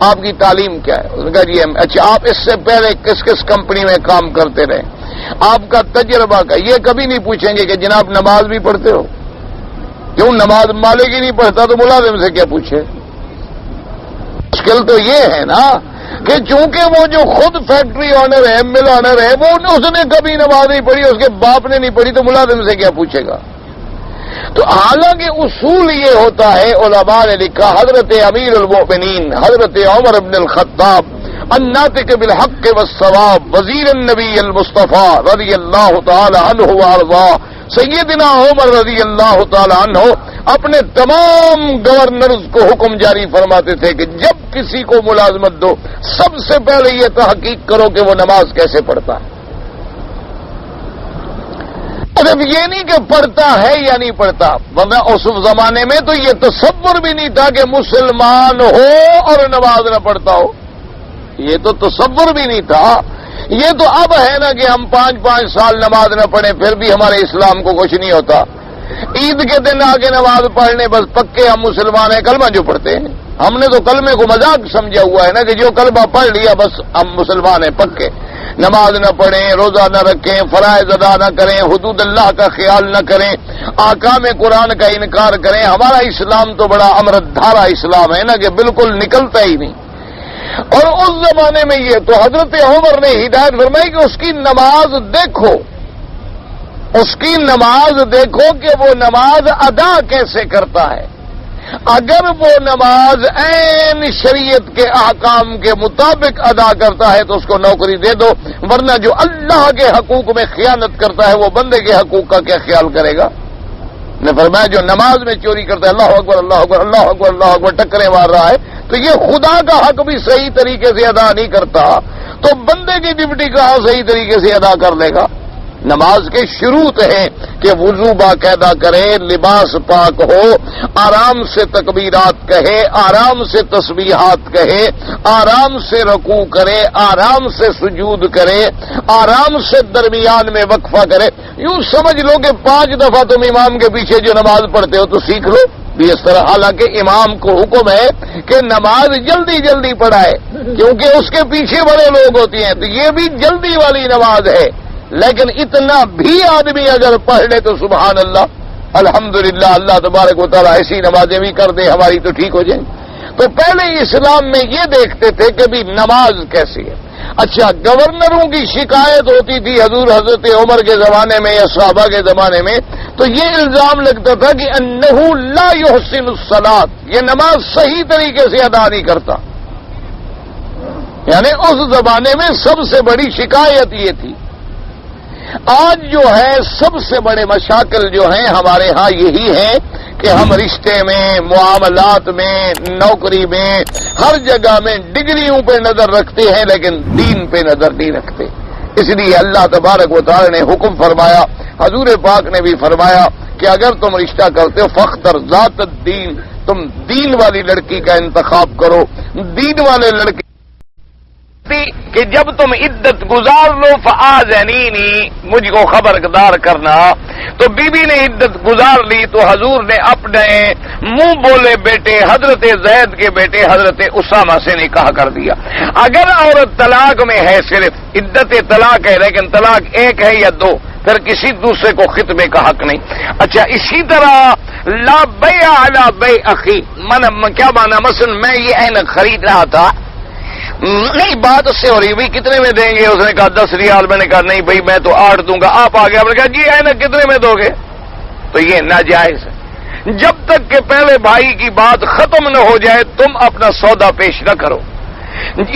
آپ کی تعلیم کیا ہے؟ اس نے کہا جی اچھا آپ اس سے پہلے کس کس کمپنی میں کام کرتے رہے، آپ کا تجربہ کا؟ یہ کبھی نہیں پوچھیں گے کہ جناب نماز بھی پڑھتے ہو؟ کیوں نماز مالک ہی نہیں پڑھتا تو ملازم سے کیا پوچھے؟ مشکل تو یہ ہے نا کہ چونکہ وہ جو خود فیکٹری آنر ہے، مل آنر ہے، وہ اس نے کبھی نماز نہیں پڑھی، اس کے باپ نے نہیں پڑھی، تو ملازم سے کیا پوچھے گا؟ تو حالانکہ اصول یہ ہوتا ہے، علماء نے لکھا، حضرت امیر المؤمنین حضرت عمر بن الخطاب الناطق بالحق والصواب وزیر النبی المصطفیٰ رضی اللہ تعالی عنہ وارضاہ سیدنا عمر رضی اللہ تعالی عنہ اپنے تمام گورنرز کو حکم جاری فرماتے تھے کہ جب کسی کو ملازمت دو، سب سے پہلے یہ تحقیق کرو کہ وہ نماز کیسے پڑھتا ہے۔ صرف یہ نہیں کہ پڑھتا ہے یا نہیں پڑھتا، ورنہ اس زمانے میں تو یہ تصور بھی نہیں تھا کہ مسلمان ہو اور نماز نہ پڑھتا ہو، یہ تو تصور بھی نہیں تھا۔ یہ تو اب ہے نا کہ ہم 5 سال نماز نہ پڑھیں پھر بھی ہمارے اسلام کو کچھ نہیں ہوتا۔ عید کے دن آگے نماز پڑھنے بس پکے ہم مسلمان ہیں، کلمہ جو پڑھتے ہیں، ہم نے تو کلمے کو مذاق سمجھا ہوا ہے نا کہ جو کلمہ پڑھ لیا بس ہم مسلمان ہیں پکے۔ نماز نہ پڑھیں، روزہ نہ رکھیں، فرائض ادا نہ کریں، حدود اللہ کا خیال نہ کریں، احکام قرآن کا انکار کریں۔ ہمارا اسلام تو بڑا امرت دھارا اسلام ہے نا کہ بالکل نکلتا ہی نہیں۔ اور اس زمانے میں یہ تو حضرت عمر نے ہدایت فرمائی کہ اس کی نماز دیکھو، اس کی نماز دیکھو کہ وہ نماز ادا کیسے کرتا ہے۔ اگر وہ نماز عین شریعت کے احکام کے مطابق ادا کرتا ہے تو اس کو نوکری دے دو، ورنہ جو اللہ کے حقوق میں خیانت کرتا ہے وہ بندے کے حقوق کا کیا خیال کرے گا؟ نے فرمایا جو نماز میں چوری کرتا ہے، اللہ اکبر اللہ اکبر اللہ اکبر اللہ اکبر ٹکرے مار رہا ہے، تو یہ خدا کا حق بھی صحیح طریقے سے ادا نہیں کرتا، تو بندے کی ڈیوٹی کہاں صحیح طریقے سے ادا کر لے گا؟ نماز کے شروط ہیں کہ وضو باقاعدہ کرے، لباس پاک ہو، آرام سے تکبیرات کہے، آرام سے تسبیحات کہے، آرام سے رکوع کرے، آرام سے سجود کرے، آرام سے درمیان میں وقفہ کرے۔ یوں سمجھ لو کہ 5 دفعہ تم امام کے پیچھے جو نماز پڑھتے ہو تو سیکھ لو بھی اس طرح۔ حالانکہ امام کو حکم ہے کہ نماز جلدی جلدی پڑھائے، کیونکہ اس کے پیچھے بڑے لوگ ہوتے ہیں، تو یہ بھی جلدی والی نماز ہے۔ لیکن اتنا بھی آدمی اگر پڑھ لے تو سبحان اللہ، الحمدللہ، اللہ تبارک و تعالیٰ ایسی نمازیں بھی کر دے ہماری تو ٹھیک ہو جائیں۔ تو پہلے اسلام میں یہ دیکھتے تھے کہ بھی نماز کیسی ہے۔ اچھا، گورنروں کی شکایت ہوتی تھی حضرت عمر کے زمانے میں یا صحابہ کے زمانے میں، تو یہ الزام لگتا تھا کہ انہ لا یحسن الصلاۃ، یہ نماز صحیح طریقے سے ادا نہیں کرتا۔ یعنی اس زمانے میں سب سے بڑی شکایت یہ تھی۔ آج جو ہے سب سے بڑے مشاکل جو ہیں ہمارے ہاں یہی ہیں کہ ہم رشتے میں، معاملات میں، نوکری میں، ہر جگہ میں ڈگریوں پہ نظر رکھتے ہیں لیکن دین پہ نظر نہیں رکھتے۔ اس لیے اللہ تبارک و تعالی نے حکم فرمایا، حضور پاک نے بھی فرمایا کہ اگر تم رشتہ کرتے ہو فاختر ذات الدین، تم دین والی لڑکی کا انتخاب کرو، دین والے لڑکی کہ جب تم عدت گزار لو فآذنینی، مجھ کو خبردار کرنا۔ تو بی بی نے عدت گزار لی تو حضور نے اپنے منہ بولے بیٹے حضرت زید کے بیٹے حضرت اسامہ سے نکاح کر دیا۔ اگر عورت طلاق میں ہے، صرف عدت طلاق ہے لیکن طلاق 1 ہے یا 2، پھر کسی دوسرے کو خطبے کا حق نہیں۔ اچھا، اسی طرح لا بیع علی بیع اخی، کیا مانا؟ مثلا میں یہ اینک خرید رہا تھا، نہیں بات اس سے ہو رہی بھائی کتنے میں دیں گے؟ اس نے کہا 10 ریال۔ میں نے کہا نہیں بھائی میں تو 8 دوں گا۔ آپ آ گیا، آپ نے کہا جی اینک کتنے میں دو گے؟ تو یہ ناجائز ہے۔ جب تک کہ پہلے بھائی کی بات ختم نہ ہو جائے تم اپنا سودا پیش نہ کرو۔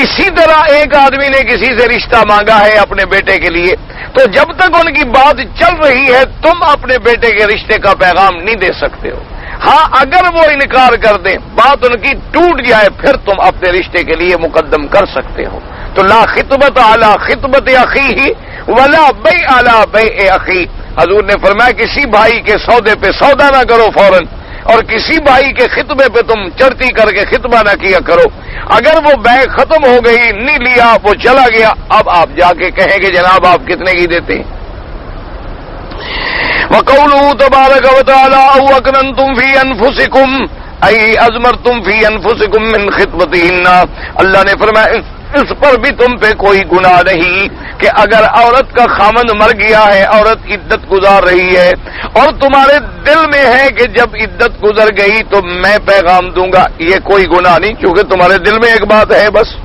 اسی طرح ایک آدمی نے کسی سے رشتہ مانگا ہے اپنے بیٹے کے لیے، تو جب تک ان کی بات چل رہی ہے تم اپنے بیٹے کے رشتے کا پیغام نہیں دے سکتے ہو۔ ہاں، اگر وہ انکار کر دیں، بات ان کی ٹوٹ جائے، پھر تم اپنے رشتے کے لیے مقدم کر سکتے ہو۔ تو لا خطبت علی خطبت اخیہ ولا بیع علی بیع اخی، حضور نے فرمایا کسی بھائی کے سودے پہ سودا نہ کرو فوراً، اور کسی بھائی کے خطبے پہ تم چڑھتی کر کے خطبہ نہ کیا کرو۔ اگر وہ بیع ختم ہو گئی، نہیں لیا، وہ چلا گیا، اب آپ جا کے کہیں کہ جناب آپ کتنے کی دیتے ہیں؟ وَقَوْلُهُ تَبَارَكَ وَتَعَالَىٰ أَوْ أَكْنَنْتُمْ فِي أَنفُسِكُمْ أَيْ أَزْمَرْتُمْ فِي أَنفُسِكُمْ مِنْ خِطْبَتِهِنَّ، اللہ نے فرمایا اس پر بھی تم پہ کوئی گناہ نہیں کہ اگر عورت کا خامند مر گیا ہے، عورت عدت گزار رہی ہے اور تمہارے دل میں ہے کہ جب عدت گزر گئی تو میں پیغام دوں گا، یہ کوئی گناہ نہیں، کیونکہ تمہارے دل میں ایک بات ہے بس۔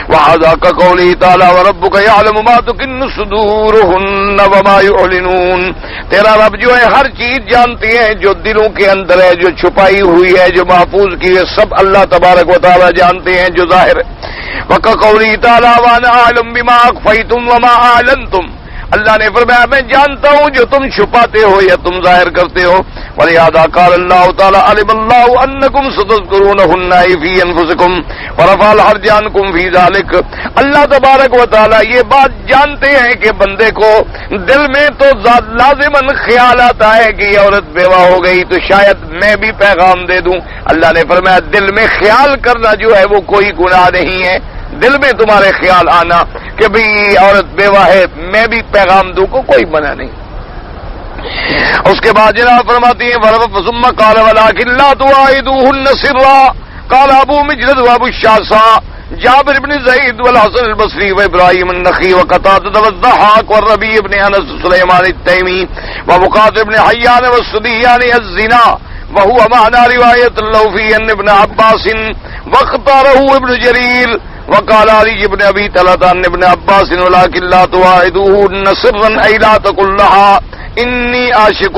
وَهَذَا كَقَوْلِهِ تَعَالَىٰ وَرَبُّكَ يَعْلَمُ مَا تُكِنُّ صُدُورُهُنَّ وَمَا يُعْلِنُونَ، تیرا رب جو ہے ہر چیز جانتی ہے، جو دلوں کے اندر ہے، جو چھپائی ہوئی ہے، جو محفوظ کی ہے، سب اللہ تبارک و تعالیٰ جانتے ہیں جو ظاہر ہے۔ وَكَقَوْلِهِ تَعَالَىٰ وَأَنَا أَعْلَمُ بِمَا أَخْفَيْتُمْ وَمَا أَعْلَنتُمْ، اللہ نے فرمایا میں جانتا ہوں جو تم چھپاتے ہو یا تم ظاہر کرتے ہو۔ وَلِهَٰذَا قَالَ اللَّهُ تَعَالَىٰ عَلِمَ اللَّهُ أَنَّكُمْ سَتَذْكُرُونَهُنَّ فِي أَنفُسِكُمْ وَرَفَعَ الْحَرْجَ عَنكُمْ فِي ذَٰلِكَ، اللہ تبارک و تعالیٰ یہ بات جانتے ہیں کہ بندے کو دل میں تو لازماً خیال آتا ہے کہ یہ عورت بیوہ ہو گئی تو شاید میں بھی پیغام دے دوں۔ اللہ نے فرمایا دل میں خیال کرنا جو ہے وہ کوئی گناہ نہیں ہے، دل میں تمہارے خیال آنا کہ بھئی عورت بیوہ ہے میں بھی پیغام دوں کو کوئی منع نہیں۔ اس کے بعد جناب فرماتی ہیں ثم قال ولكن لا تواعدوهن سرا، قال ابو مجلد وابو الشعثاء جابر بن زید والحسن البصری وابراہیم النخعی وقتادہ والضحاک والربیع بن انس سلیمان التیمی ومقاتل بن حیان والسدیان الزنا وهو معنى رواية اللوفي عن ابن عباس واختاره ابن جرير وقال علي بن ابي طلحة عن ابن عباس ولكن لا تواعدوهن سرا اي لا تقل لها انی عاشق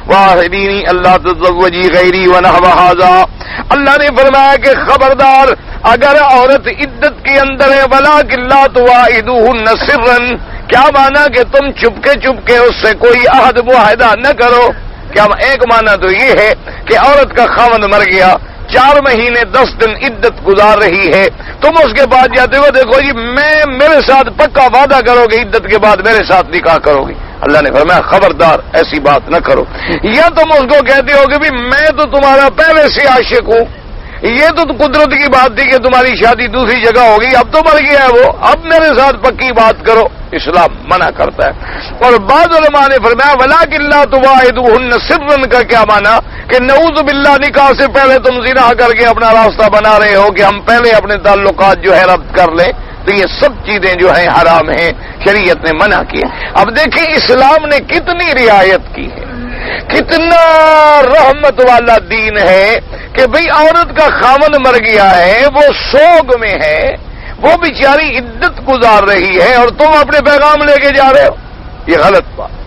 واحدینی اللہ تزوجی غیری ونحو ھذا، اللہ نے فرمایا کہ خبردار اگر عورت عدت کے اندر ہے ولکن لا تواعدوهن سرا، کیا مانا کہ تم چپکے اس سے کوئی عہد معاہدہ نہ کرو۔ کیا ایک معنی تو یہ ہے کہ عورت کا خاوند مر گیا، 4 مہینے 10 دن عدت گزار رہی ہے، تم اس کے بعد جاتے ہو دیکھو جی میرے ساتھ پکا وعدہ کرو گے عدت کے بعد میرے ساتھ نکاح کرو گی، اللہ نے فرمایا خبردار ایسی بات نہ کرو. یا تم اس کو کہتے ہو کہ بھی میں تو تمہارا پہلے سے عاشق ہوں، یہ تو قدرت کی بات تھی کہ تمہاری شادی دوسری جگہ ہوگی، اب تو مر گیا ہے وہ، اب میرے ساتھ پکی بات کرو، اسلام منع کرتا ہے. اور بعض علماء نے فرمایا وَلَٰكِن لَّا تُوَاعِدُوهُنَّ سِرًّا کا کیا معنی کہ نعوذ باللہ نکاح سے پہلے تم زنا کر کے اپنا راستہ بنا رہے ہو کہ ہم پہلے اپنے تعلقات جو ہے ربط کر لیں، تو یہ سب چیزیں جو ہیں حرام ہیں، شریعت نے منع کی. اب دیکھیں اسلام نے کتنی رعایت کی ہے، کتنا رحمت والا دین ہے کہ بھئی عورت کا خاوند مر گیا ہے، وہ سوگ میں ہے، وہ بیچاری عدت گزار رہی ہے اور تم اپنے پیغام لے کے جا رہے ہو، یہ غلط بات.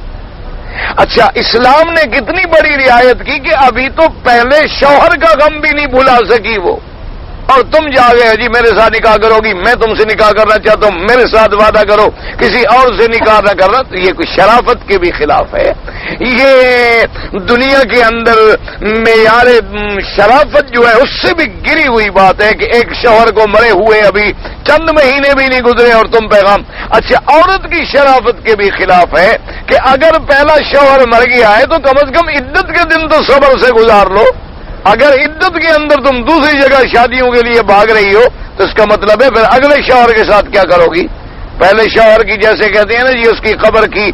اچھا اسلام نے کتنی بڑی رعایت کی کہ ابھی تو پہلے شوہر کا غم بھی نہیں بھلا سکی وہ، اور تم جا گئے جی میرے ساتھ نکاح کرو گی، میں تم سے نکاح کرنا چاہتا ہوں، میرے ساتھ وعدہ کرو کسی اور سے نکاح نہ کرنا. تو یہ کوئی شرافت کے بھی خلاف ہے، یہ دنیا کے اندر معیار شرافت جو ہے اس سے بھی گری ہوئی بات ہے کہ ایک شوہر کو مرے ہوئے ابھی چند مہینے بھی نہیں گزرے اور تم پیغام. اچھا عورت کی شرافت کے بھی خلاف ہے کہ اگر پہلا شوہر مر گیا ہے تو کم از کم عدت کے دن تو صبر سے گزار لو. اگر عدت کے اندر تم دوسری جگہ شادیوں کے لیے بھاگ رہی ہو تو اس کا مطلب ہے پھر اگلے شوہر کے ساتھ کیا کرو گی. پہلے شوہر کی جیسے کہتے ہیں نا جی اس کی قبر کی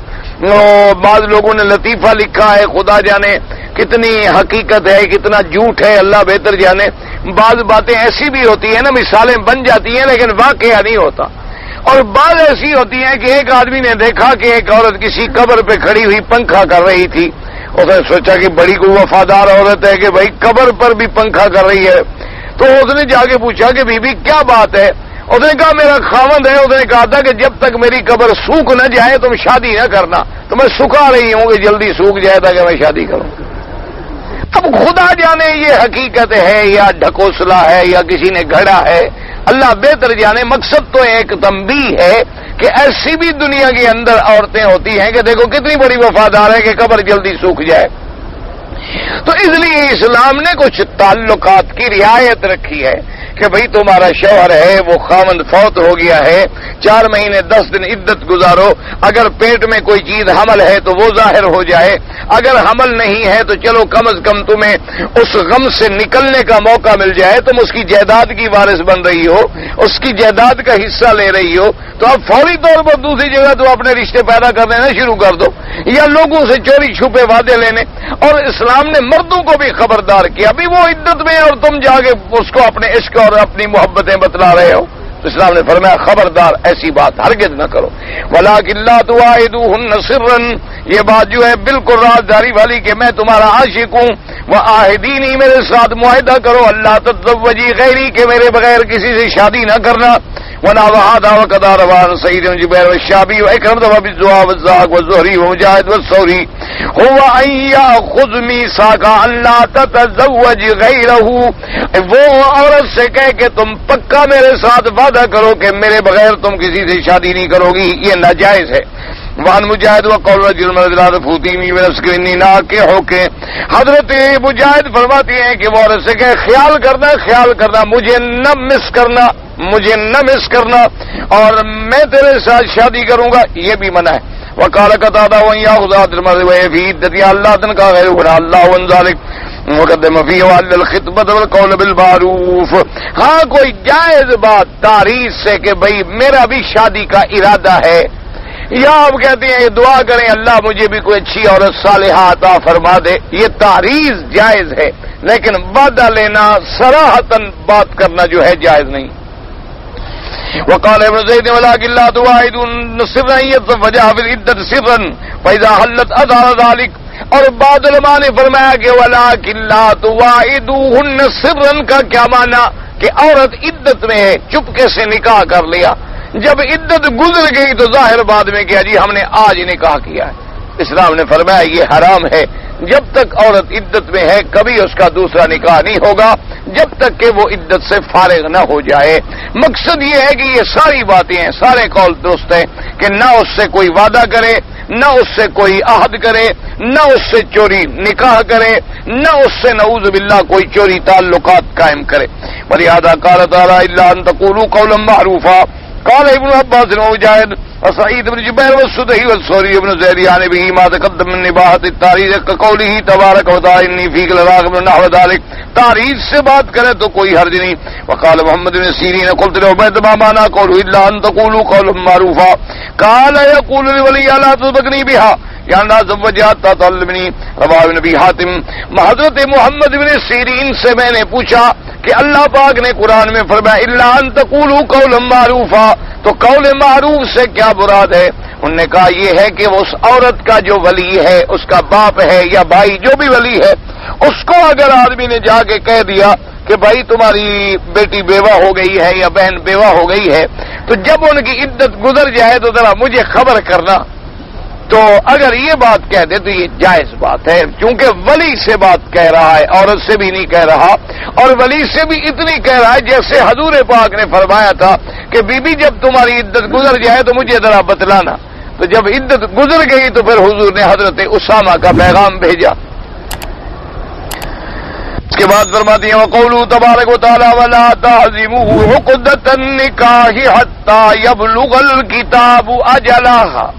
بعض لوگوں نے لطیفہ لکھا ہے، خدا جانے کتنی حقیقت ہے کتنا جھوٹ ہے اللہ بہتر جانے. بعض باتیں ایسی بھی ہوتی ہیں نا مثالیں بن جاتی ہیں لیکن واقعہ نہیں ہوتا، اور بعض ایسی ہوتی ہیں کہ ایک آدمی نے دیکھا کہ ایک عورت کسی قبر پہ کھڑی ہوئی پنکھا کر رہی تھی، اس نے سوچا کہ بڑی کوئی وفادار عورت ہے کہ بھائی قبر پر بھی پنکھا کر رہی ہے، تو اس نے جا کے پوچھا کہ بی بی کیا بات ہے. اس نے کہا میرا خاوند ہے، اس نے کہا تھا کہ جب تک میری قبر سوکھ نہ جائے تم شادی نہ کرنا، تو میں سکھا رہی ہوں کہ جلدی سوکھ جائے تاکہ میں شادی کروں. اب خدا جانے یہ حقیقت ہے یا ڈھکوسلا ہے یا کسی نے گھڑا ہے، اللہ بہتر جانے. مقصد تو ایک تنبیہ ہے کہ ایسی بھی دنیا کے اندر عورتیں ہوتی ہیں کہ دیکھو کتنی بڑی وفادار ہے کہ قبر جلدی سوکھ جائے. تو اس لیے اسلام نے کچھ تعلقات کی رعایت رکھی ہے کہ بھئی تمہارا شوہر ہے وہ خاوند فوت ہو گیا ہے، 4 مہینے 10 دن عدت گزارو. اگر پیٹ میں کوئی چیز حمل ہے تو وہ ظاہر ہو جائے، اگر حمل نہیں ہے تو چلو کم از کم تمہیں اس غم سے نکلنے کا موقع مل جائے. تم اس کی جائیداد کی وارث بن رہی ہو، اس کی جائیداد کا حصہ لے رہی ہو، تو اب فوری طور پر دوسری جگہ تو اپنے رشتے پیدا کر دینا شروع کر دو یا لوگوں سے چوری چھپے وعدے لینے. اور اسلام نے مردوں کو بھی خبردار کیا، ابھی وہ عدت میں اور تم جا کے اس کو اپنے عشق اور اپنی محبتیں بتلا رہے ہو، تو اسلام نے فرمایا خبردار ایسی بات ہرگز نہ کرو. وَلَٰكِن لَّا تُوَاعِدُوهُنَّ سِرًّا، یہ بات جو ہے بالکل رازداری والی کہ میں تمہارا عاشق ہوں. وَعَاهِدِينِي، میرے ساتھ معاہدہ کرو، اللہ تتزوجی غیری، کہ میرے بغیر کسی سے شادی نہ کرنا. وَنَا وَهَذَا وَقَدَا رَوَىٰ عَنْ سَعِيدٍ وَجُبَيْرٍ وَالشَّعْبِيِّ وَإِكْرَمَةَ وَبِالزُّهَاءِ وَالزَّهَاقِ وَالزُّهْرِيِّ وَمُجَاهِدٍ وَالثَّوْرِيِّ هُوَ أَن يَأْخُذَ مِيثَاقَ أَن لَّا تَتَزَوَّجِ غَيْرَهُ. وہ عورت سے کہے کہ تم پکا میرے ساتھ وعدہ کرو کہ میرے بغیر تم کسی سے شادی نہیں کرو گی، یہ ناجائز ہے. وان مجاہد و قول رجل مرضات فوتینی ونسکرینی نا کے ہو کے حضرت مجاہد فرماتی ہیں کہ وہ عورت سے کہ خیال کرنا مجھے نہ مس کرنا اور میں تیرے ساتھ شادی کروں گا، یہ بھی منع ہے. وقال قتادہ وَإِنْ يَأْخُذَ المرء فِي عِدَّتِهَا اللَّهُ تَنْكَحَ غَيْرَهُ اللَّهُ عَنْ ذَلِكَ مقدم فيه وعلى الخطبة والقول بالمعروف. ہاں کوئی جائز بات تعریض سے کہ بھئی میرا بھی شادی کا ارادہ ہے، یا آپ کہتے ہیں یہ دعا کریں اللہ مجھے بھی کوئی اچھی عورت صالحہ عطا فرما دے، یہ تعریض جائز ہے، لیکن وعدہ لینا صراحتاً بات کرنا جو ہے جائز نہیں. وقال ابن زید ولكن لا تواعدون سرا يتزوجها في العدة سرا فإذا حلت أظهر ذلك. اور بعض علماء نے فرمایا کہ ولكن لا تواعدوهن سرا کا کیا معنی کہ عورت عدت میں ہے، چپکے سے نکاح کر لیا، جب عدت گزر گئی تو ظاہر بعد میں کیا جی ہم نے آج نکاح کیا ہے. اسلام نے فرمایا یہ حرام ہے، جب تک عورت عدت میں ہے کبھی اس کا دوسرا نکاح نہیں ہوگا جب تک کہ وہ عدت سے فارغ نہ ہو جائے. مقصد یہ ہے کہ یہ ساری باتیں ہیں، سارے قول درست ہیں کہ نہ اس سے کوئی وعدہ کرے نہ اس سے کوئی عہد کرے، نہ اس سے چوری نکاح کرے، نہ اس سے نعوذ باللہ کوئی چوری تعلقات قائم کرے۔ ولہذا قال تعالی الا ان تقولوا قولا معروفا قال ابن عباس ومجاہد وسعید بن جبیر والسدی والثوری بن زید عن ابی ما تقدم من نباہۃ التاریخ كقوله تبارک وتعالى انی فیک لراغب نحو ذلك، تعریف سے بات کرے تو کوئی حرج نہیں۔ وقال محمد بن سیرین قلت لعبید ما معنى قوله الا ان تقولوا قولا معروفا قال يقول لولي لا تسبقني بها یا لا زوجات تعلمنی۔ رواه نبی حاتم۔ حضرت محمد بن سیرین سے میں نے پوچھا کہ اللہ پاک نے قرآن میں فرمایا الا ان تقولوا قولا معروفا، تو قول معروف سے کیا مراد ہے؟ انہوں نے کہا یہ ہے کہ اس عورت کا جو ولی ہے، اس کا باپ ہے یا بھائی جو بھی ولی ہے، اس کو اگر آدمی نے جا کے کہہ دیا کہ بھائی تمہاری بیٹی بیوہ ہو گئی ہے یا بہن بیوہ ہو گئی ہے، تو جب ان کی عدت گزر جائے تو ذرا مجھے خبر کرنا، تو اگر یہ بات کہہ دے تو یہ جائز بات ہے، کیونکہ ولی سے بات کہہ رہا ہے، عورت سے بھی نہیں کہہ رہا، اور ولی سے بھی اتنی کہہ رہا ہے جیسے حضور پاک نے فرمایا تھا کہ بی بی جب تمہاری عدت گزر جائے تو مجھے ذرا بتلانا۔ تو جب عدت گزر گئی تو پھر حضور نے حضرت اسامہ کا پیغام بھیجا۔ اس کے بعد فرماتی ہیں وقولوا تبارک وتعالی ولا تعزموا عقدۃ النکاح حتى يبلغ الكتاب اجلها،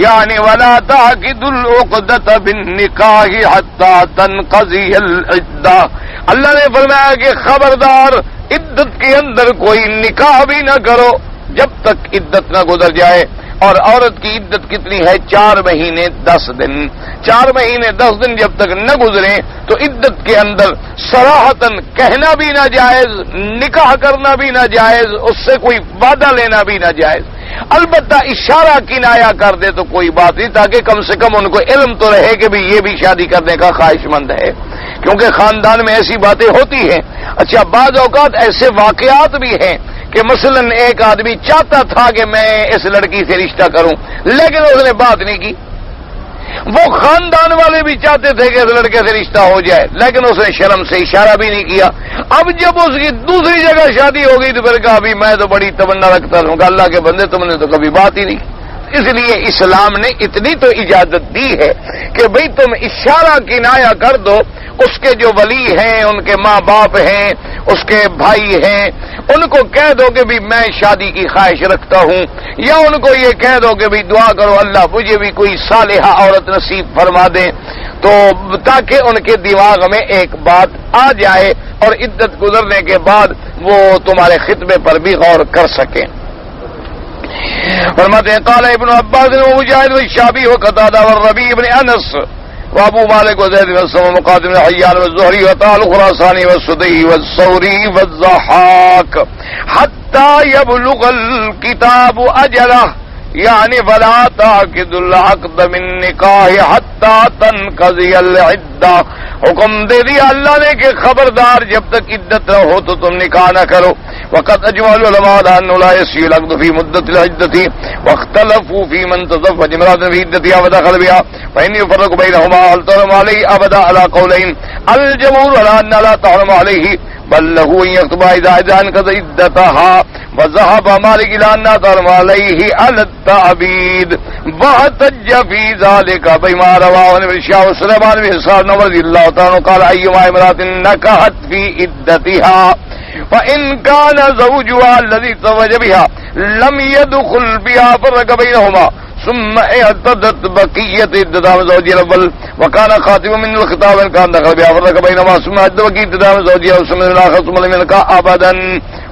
یعنی ولا تعقدوا العقدۃ بالنکاح حتى تنقضي العدہ۔ اللہ نے فرمایا کہ خبردار عدت کے اندر کوئی نکاح بھی نہ کرو جب تک عدت نہ گزر جائے۔ اور عورت کی عدت کتنی ہے؟ 4 مہینے 10 دن۔ 4 مہینے 10 دن جب تک نہ گزریں تو عدت کے اندر صراحتاً کہنا بھی نہ جائز، نکاح کرنا بھی نہ جائز، اس سے کوئی وعدہ لینا بھی نہ جائز۔ البتہ اشارہ کنایا کر دے تو کوئی بات نہیں، تاکہ کم سے کم ان کو علم تو رہے کہ بھی یہ بھی شادی کرنے کا خواہش مند ہے، کیونکہ خاندان میں ایسی باتیں ہوتی ہیں۔ اچھا، بعض اوقات ایسے واقعات بھی ہیں کہ مثلا ایک آدمی چاہتا تھا کہ میں اس لڑکی سے رشتہ کروں، لیکن اس نے بات نہیں کی۔ وہ خاندان والے بھی چاہتے تھے کہ اس لڑکے سے رشتہ ہو جائے، لیکن اس نے شرم سے اشارہ بھی نہیں کیا۔ اب جب اس کی دوسری جگہ شادی ہو گئی تو پھر کہا ابھی میں تو بڑی تمنا رکھتا ہوں کہ اللہ کے بندے تم نے تو کبھی بات ہی نہیں کی۔ اس لیے اسلام نے اتنی تو اجازت دی ہے کہ بھئی تم اشارہ کنایا کر دو، اس کے جو ولی ہیں، ان کے ماں باپ ہیں، اس کے بھائی ہیں، ان کو کہہ دو کہ بھی میں شادی کی خواہش رکھتا ہوں، یا ان کو یہ کہہ دو کہ بھی دعا کرو اللہ مجھے بھی کوئی صالحہ عورت نصیب فرما دیں، تو تاکہ ان کے دماغ میں ایک بات آ جائے اور عدت گزرنے کے بعد وہ تمہارے خطبے پر بھی غور کر سکیں۔ فرماتے ہیں قال ابن عباس ومجاہد والشعبی وقتادہ والربیع بن انس وابو مالک وزید بن اسلم ومقاتل بن حیان والزہری وطال الخراسانی والسدی والثوری والضحاک حتی یبلغ الکتاب اجلہ، یعنی ولا تعقد العقد من نکاح حتی تنقضی العدہ۔ حکم دے دیا اللہ نے کہ خبردار جب تک عدت نہ ہو تو تم نکاح نہ کرو۔ وقد اجمع العلماء على انه لا يسيء العقد في مدة العدة واختلفوا في من تزوج امرأة في عدتها ودخل بها فإن يفرق بينهما هل تحرم عليه أبدا على قولين، الجمهور على أن لا تحرم عليه بل له أن يخطب إذا انقضت عدتها، وذهب مالك إلى أن لا تحرم عليه على التعبيد، واحتج في ذلك بما رواه ابن شهاب وسليمان بن إسحاق رضي الله تعالى قال أيما امرأة نكحت في عدتها فإن كان زوجها الذي تزوج بها لم يدخل بها فرق بينهما ثم اعتدت بقية عدتها من زوجها الأول وكان خاتم من الخطاب إن كان دخل بها فرق بينهما ثم اعتدت بقية عدتها من زوجها وثم الآخر ثم لم ينكح أبدا.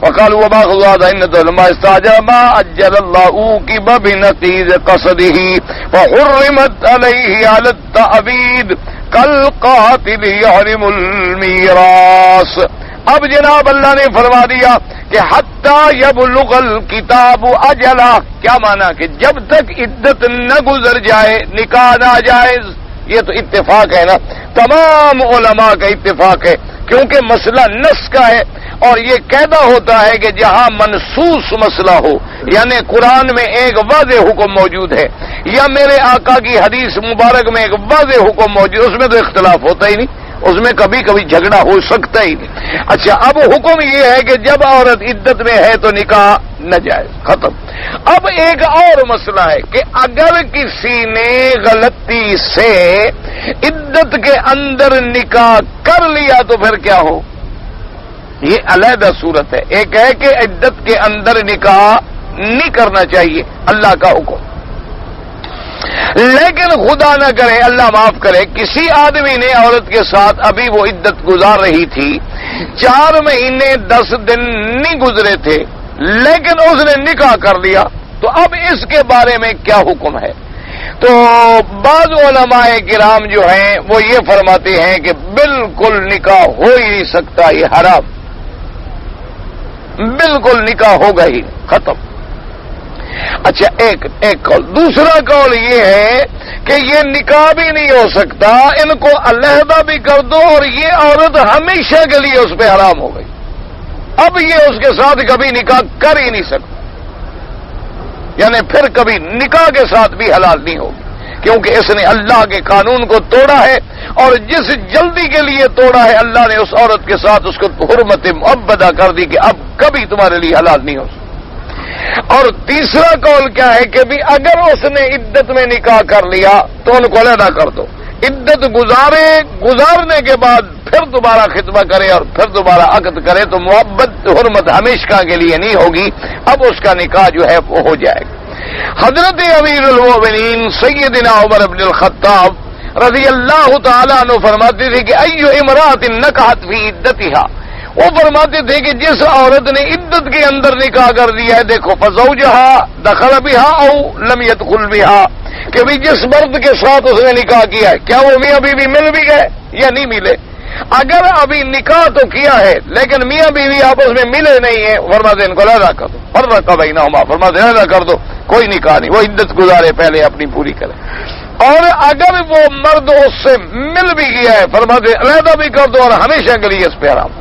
وقالوا وما أخذ هذا إن لما استعجل ما أجل الله أوكب بنقيض قصده فحرمت عليه على التعبيد كالقاتل يحرم الميراث. اب جناب اللہ نے فرما دیا کہ حتی یبلغ الکتاب اجلہ، کیا مانا کہ جب تک عدت نہ گزر جائے نکاح ناجائز۔ یہ تو اتفاق ہے نا، تمام علماء کا اتفاق ہے، کیونکہ مسئلہ نص کا ہے، اور یہ قاعدہ ہوتا ہے کہ جہاں منصوص مسئلہ ہو، یعنی قرآن میں ایک واضح حکم موجود ہے یا میرے آقا کی حدیث مبارک میں ایک واضح حکم موجود، اس میں تو اختلاف ہوتا ہی نہیں۔ اس میں کبھی کبھی جھگڑا ہو سکتا ہی نہیں۔ اچھا، اب حکم یہ ہے کہ جب عورت عدت میں ہے تو نکاح ناجائز، ختم۔ اب ایک اور مسئلہ ہے کہ اگر کسی نے غلطی سے عدت کے اندر نکاح کر لیا تو پھر کیا ہو؟ یہ علیحدہ صورت ہے۔ ایک ہے کہ عدت کے اندر نکاح نہیں کرنا چاہیے، اللہ کا حکم، لیکن خدا نہ کرے، اللہ معاف کرے، کسی آدمی نے عورت کے ساتھ ابھی وہ عدت گزار رہی تھی، 4 مہینے 10 دن نہیں گزرے تھے، لیکن اس نے نکاح کر لیا، تو اب اس کے بارے میں کیا حکم ہے؟ تو بعض علماء کرام جو ہیں وہ یہ فرماتے ہیں کہ بالکل نکاح ہو ہی نہیں سکتا، یہ حرام، بالکل نکاح ہوگا ہی، ختم۔ اچھا، ایک قول۔ دوسرا قول یہ ہے کہ یہ نکاح بھی نہیں ہو سکتا، ان کو علیحدہ بھی کر دو اور یہ عورت ہمیشہ کے لیے اس پہ حرام ہو گئی، اب یہ اس کے ساتھ کبھی نکاح کر ہی نہیں سکتا، یعنی پھر کبھی نکاح کے ساتھ بھی حلال نہیں ہوگی، کیونکہ اس نے اللہ کے قانون کو توڑا ہے، اور جس جلدی کے لیے توڑا ہے اللہ نے اس عورت کے ساتھ اس کو حرمت مؤبدہ کر دی کہ اب کبھی تمہارے لیے حلال نہیں ہو سکتا۔ اور تیسرا قول کیا ہے کہ بھی اگر اس نے عدت میں نکاح کر لیا تو ان کو علیحدہ کر دو، عدت گزارنے کے بعد پھر دوبارہ خطبہ کرے اور پھر دوبارہ عقد کرے تو محبت حرمت ہمیشہ کے لیے نہیں ہوگی، اب اس کا نکاح جو ہے وہ ہو جائے گا۔ حضرت امیر المومنین سیدنا عمر بن الخطاب رضی اللہ تعالیٰ عنہ فرماتے تھے کہ ایو امرأۃ نکحت فی عدتہا، وہ فرماتے تھے کہ جس عورت نے عدت کے اندر نکاح کر دیا ہے، دیکھو فزوجہا دخل بہا او لم يدخل بہا، کہ بھی جس مرد کے ساتھ اس نے نکاح کیا ہے کیا وہ میاں بیوی مل بھی گئے یا نہیں ملے؟ اگر ابھی نکاح تو کیا ہے لیکن میاں بیوی آپس میں ملے نہیں ہیں، فرماتے ان کو علیحدہ کر دو، فرق بینہما، فرماتے علیحدہ کر دو، کوئی نکاح نہیں، وہ عدت گزارے پہلے اپنی پوری کرے۔ اور اگر وہ مرد اس سے مل بھی گیا ہے، فرماتے علیحدہ بھی کر دو اور ہمیشہ کے لیے اس پہ حرام،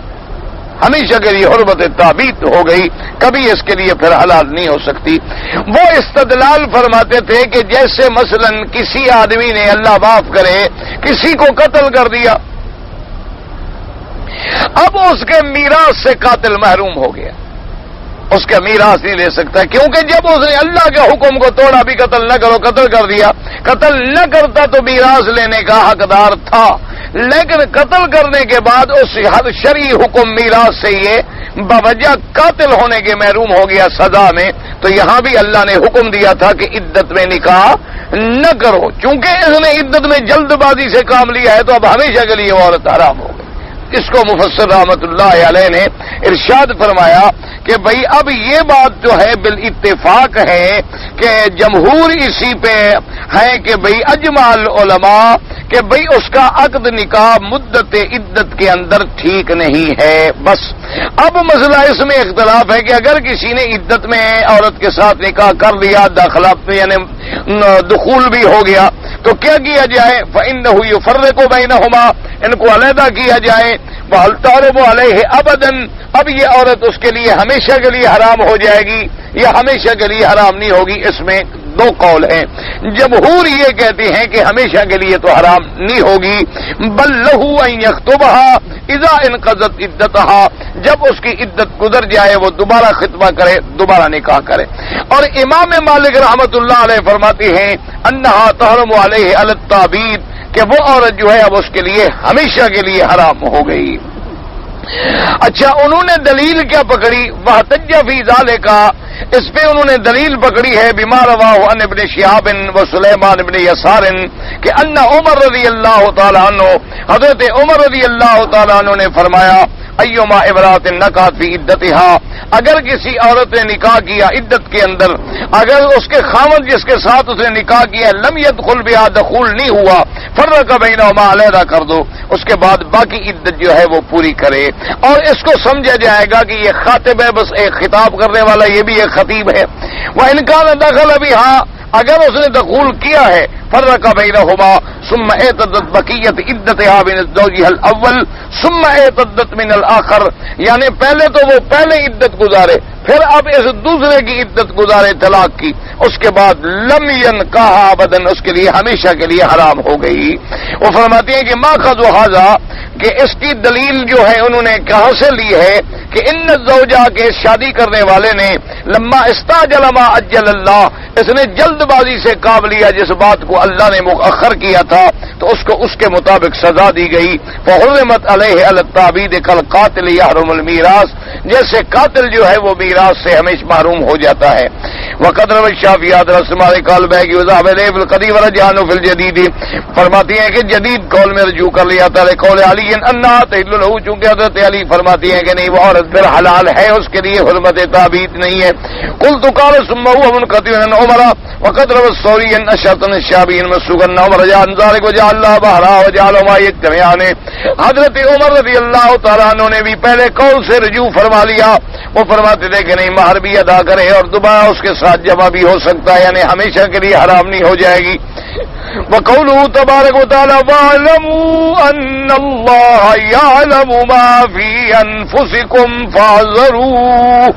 ہمیشہ کے لیے حرمت تعبید ہو گئی، کبھی اس کے لیے پھر حلال نہیں ہو سکتی۔ وہ استدلال فرماتے تھے کہ جیسے مثلا کسی آدمی نے اللہ معاف کرے کسی کو قتل کر دیا، اب اس کے میراث سے قاتل محروم ہو گیا، اس کا میراث نہیں لے سکتا، کیونکہ جب اس نے اللہ کے حکم کو توڑا بھی قتل نہ کرو، قتل کر دیا، قتل نہ کرتا تو میراث لینے کا حقدار تھا، لیکن قتل کرنے کے بعد اس شرعی حکم میراث سے یہ بوجہ قاتل ہونے کے محروم ہو گیا سزا میں، تو یہاں بھی اللہ نے حکم دیا تھا کہ عدت میں نکاح نہ کرو، چونکہ اس نے عدت میں جلد بازی سے کام لیا ہے تو اب ہمیشہ کے لیے وہ عورت حرام ہو گئی۔ اس کو مفسر رحمت اللہ علیہ نے ارشاد فرمایا کہ بھئی اب یہ بات جو ہے بالاتفاق ہے کہ جمہور اسی پہ ہے کہ بھئی اجماع العلماء کہ بھئی اس کا عقد نکاح مدت عدت کے اندر ٹھیک نہیں ہے۔ بس اب مسئلہ اس میں اختلاف ہے کہ اگر کسی نے عدت میں عورت کے ساتھ نکاح کر لیا، داخلہ یعنی دخول بھی ہو گیا، تو کیا کیا جائے؟ فإنه يفرق بينهما، ان کو علیحدہ کیا جائے، وهل تحرم عليه ابدا، اب یہ عورت اس کے لیے ہمیشہ کے لیے حرام ہو جائے گی یا ہمیشہ کے لیے حرام نہیں ہوگی؟ اس میں دو قول ہیں۔ جمہور یہ کہتے ہیں کہ ہمیشہ کے لیے تو حرام نہیں ہوگی، بل له ان يخطبها اذا انقضت عدتها، جب اس کی عدت گزر جائے وہ دوبارہ خطبہ کرے، دوبارہ نکاح کرے۔ اور امام مالک رحمت اللہ علیہ فرماتے ہیں انها تحرم عليه على التعبید، کہ وہ عورت جو ہے اب اس کے لیے ہمیشہ کے لیے حرام ہو گئی۔ اچھا، انہوں نے دلیل کیا پکڑی؟ واحتج فی ذالک، اس پہ انہوں نے دلیل پکڑی ہے بما رواہ عن ابن شہاب و سلیمان ابن یسار کہ ان عمر رضی اللہ تعالی عنہ، حضرت عمر رضی اللہ تعالی عنہ نے فرمایا ایما امرات نکحت فی عدتها، اگر کسی عورت نے نکاح کیا عدت کے اندر، اگر اس کے خاوند جس کے ساتھ اس نے نکاح کیا لم يدخل بها، دخول نہیں ہوا، فرق بینہما، علیحدہ کر دو، اس کے بعد باقی عدت جو ہے وہ پوری کرے۔ اور اس کو سمجھا جائے گا کہ یہ خاطب ہے، بس ایک خطاب کرنے والا یہ بھی ایک خطیب ہے۔ وَإِنْ كَانَ دَخَلَ بِهَا، اگر اس نے دخول کیا ہے، فرق بینہما ثم اعتدت بقیت عدتها من زوجها الاول ثم اعتدت من الاخر، یعنی پہلے تو وہ پہلے عدت گزارے، پھر اب اس دوسرے کی عدت گزارے طلاق کی، اس کے بعد لم ينکحها ابدا، اس کے لیے ہمیشہ کے لیے حرام ہو گئی۔ وہ فرماتی ہیں کہ ماخذ ھذا، کہ اس کی دلیل جو ہے انہوں نے کہاں سے لی ہے کہ ان الزوجہ کے شادی کرنے والے نے لما استعجل ما اجل اللہ، اس نے جلد بازی سے کام لیا جس بات کو اللہ نے مؤخر کیا تھا، تو اس کو اس کے مطابق سزا دی گئی۔ فحرمت علیہ التعبید کالقاتل یحرم المیراث، جیسے قاتل جو ہے وہ میراث سے ہمیشہ محروم ہو جاتا ہے۔ وقد روى الشافعی رسمہ قال بیگی وذهب الیہ القدیم ورجعن فی الجدید، فرماتی ہیں کہ جدید قول میں رجوع کر لیا تھا قول علی انہا تحل له، چونکہ حضرت علی فرماتی ہیں کہ نہیں وہ عورت پھر حلال ہے، اس کے لیے حرمت تعبید نہیں ہے۔ قلت قال ثم هو منقطع عن عمر وقد روى الثوری ان اشرط الشافعی مسروق ان عمر جاء عن ذلك وجعل الله بحرا وجعلهما يجتمعان، حضرت عمر رضی اللہ تعالیٰ عنہ نے بھی پہلے قول سے رجوع فرما لیا، وہ فرماتے تھے کہ نہیں مہر بھی ادا کرے اور دوبارہ اس کے ساتھ جمع بھی ہو سکتا ہے، یعنی ہمیشہ کے لیے حرام نہیں ہو جائے گی۔ وقوله تبارک وتعالی واعلموا ان اللہ یعلم ما فی انفسکم فاحذروه،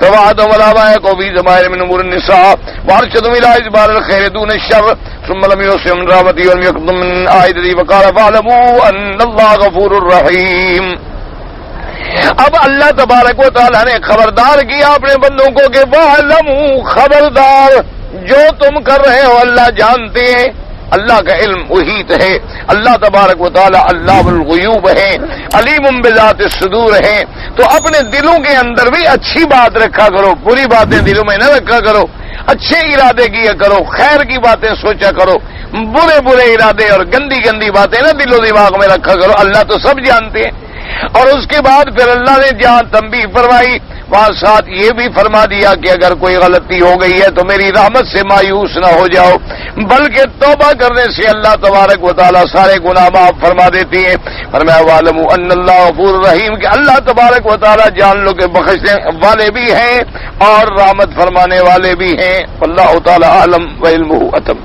توعدهم الآباء في ضمائر من امور النساء وارشدهم الى اجبار الخير دون الشر ثم لم يوصهم من رحمته ولم يقدم من آيته وقال فاعلموا ان اللہ غفور رحیم۔ اب اللہ تبارک و تعالی نے خبردار کیا اپنے بندوں کو کہ واعلموا، خبردار، جو تم کر رہے ہو اللہ جانتے ہیں، اللہ کا علم محیط ہے، اللہ تبارک و تعالی علام الغیوب ہے، علیم بذات الصدور ہے، تو اپنے دلوں کے اندر بھی اچھی بات رکھا کرو، بری باتیں دلوں میں نہ رکھا کرو، اچھے ارادے کیا کرو، خیر کی باتیں سوچا کرو، برے برے ارادے اور گندی گندی باتیں نہ دل و دماغ میں رکھا کرو، اللہ تو سب جانتے ہیں۔ اور اس کے بعد پھر اللہ نے جہاں تنبیہ فرمائی وہاں ساتھ یہ بھی فرما دیا کہ اگر کوئی غلطی ہو گئی ہے تو میری رحمت سے مایوس نہ ہو جاؤ، بلکہ توبہ کرنے سے اللہ تبارک و تعالیٰ سارے گناہ معاف فرما دیتی ہیں۔ فرمایا وَاعْلَمُوا أَنَّ اللَّهَ غَفُورٌ رَحِيمٌ، کہ اللہ تبارک و تعالیٰ جان لو کہ بخشنے والے بھی ہیں اور رحمت فرمانے والے بھی ہیں۔ واللہ تعالیٰ عالم وعلمہ اتم۔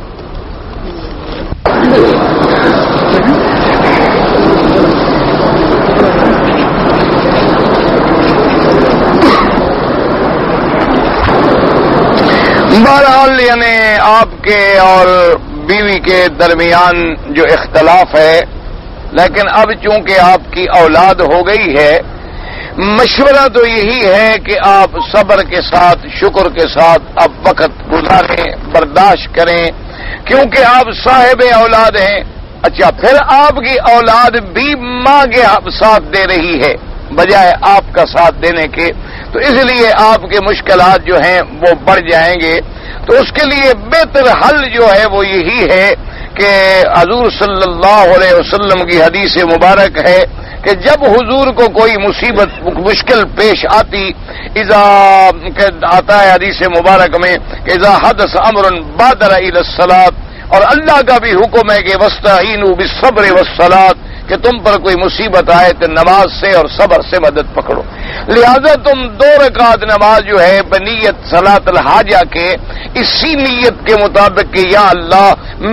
بہرحال یعنی آپ کے اور بیوی کے درمیان جو اختلاف ہے، لیکن اب چونکہ آپ کی اولاد ہو گئی ہے، مشورہ تو یہی ہے کہ آپ صبر کے ساتھ شکر کے ساتھ اب وقت گزاریں، برداشت کریں، کیونکہ آپ صاحب اولاد ہیں۔ اچھا پھر آپ کی اولاد بھی ماں کے ساتھ دے رہی ہے بجائے آپ کا ساتھ دینے کے، تو اس لیے آپ کے مشکلات جو ہیں وہ بڑھ جائیں گے۔ تو اس کے لیے بہتر حل جو ہے وہ یہی ہے کہ حضور صلی اللہ علیہ وسلم کی حدیث مبارک ہے کہ جب حضور کو کوئی مصیبت مشکل پیش آتی، آتا ہے حدیث مبارک میں کہ اذا حدث امر بادر الى الصلاۃ، اور اللہ کا بھی حکم ہے کہ واستعینوا بالصبر والصلاۃ، کہ تم پر کوئی مصیبت آئے تو نماز سے اور صبر سے مدد پکڑو۔ لہذا تم 2 رکعت نماز جو ہے بنیت صلاۃ الحاجہ کے، اسی نیت کے مطابق کہ یا اللہ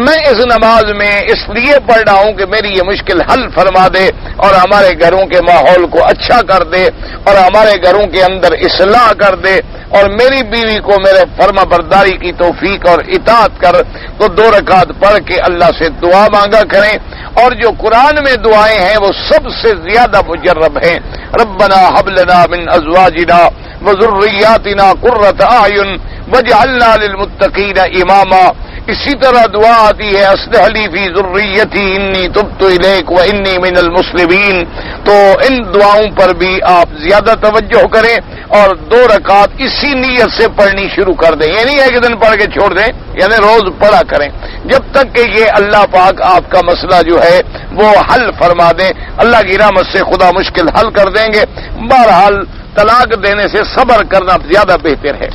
میں اس نماز میں اس لیے پڑھ رہا ہوں کہ میری یہ مشکل حل فرما دے اور ہمارے گھروں کے ماحول کو اچھا کر دے اور ہمارے گھروں کے اندر اصلاح کر دے اور میری بیوی کو میرے فرما برداری کی توفیق اور اطاعت کر، تو 2 رکعت پڑھ کے اللہ سے دعا مانگا کریں۔ اور جو قرآن میں دعائیں ہیں وہ سب سے زیادہ مجرب ہیں، ربنا هب لنا من ازواجنا وذرياتنا قرة اعين واجعلنا للمتقين اماما۔ اسی طرح دعا آتی ہے اصلح لی فی ذریتی انی تبت الیک وانی من المسلمین۔ تو ان دعاؤں پر بھی آپ زیادہ توجہ کریں اور 2 رکعت اسی نیت سے پڑھنی شروع کر دیں، یعنی ایک دن پڑھ کے چھوڑ دیں، یعنی روز پڑھا کریں جب تک کہ یہ اللہ پاک آپ کا مسئلہ جو ہے وہ حل فرما دیں۔ اللہ کی رحمت سے خدا مشکل حل کر دیں گے۔ بہرحال طلاق دینے سے صبر کرنا زیادہ بہتر ہے۔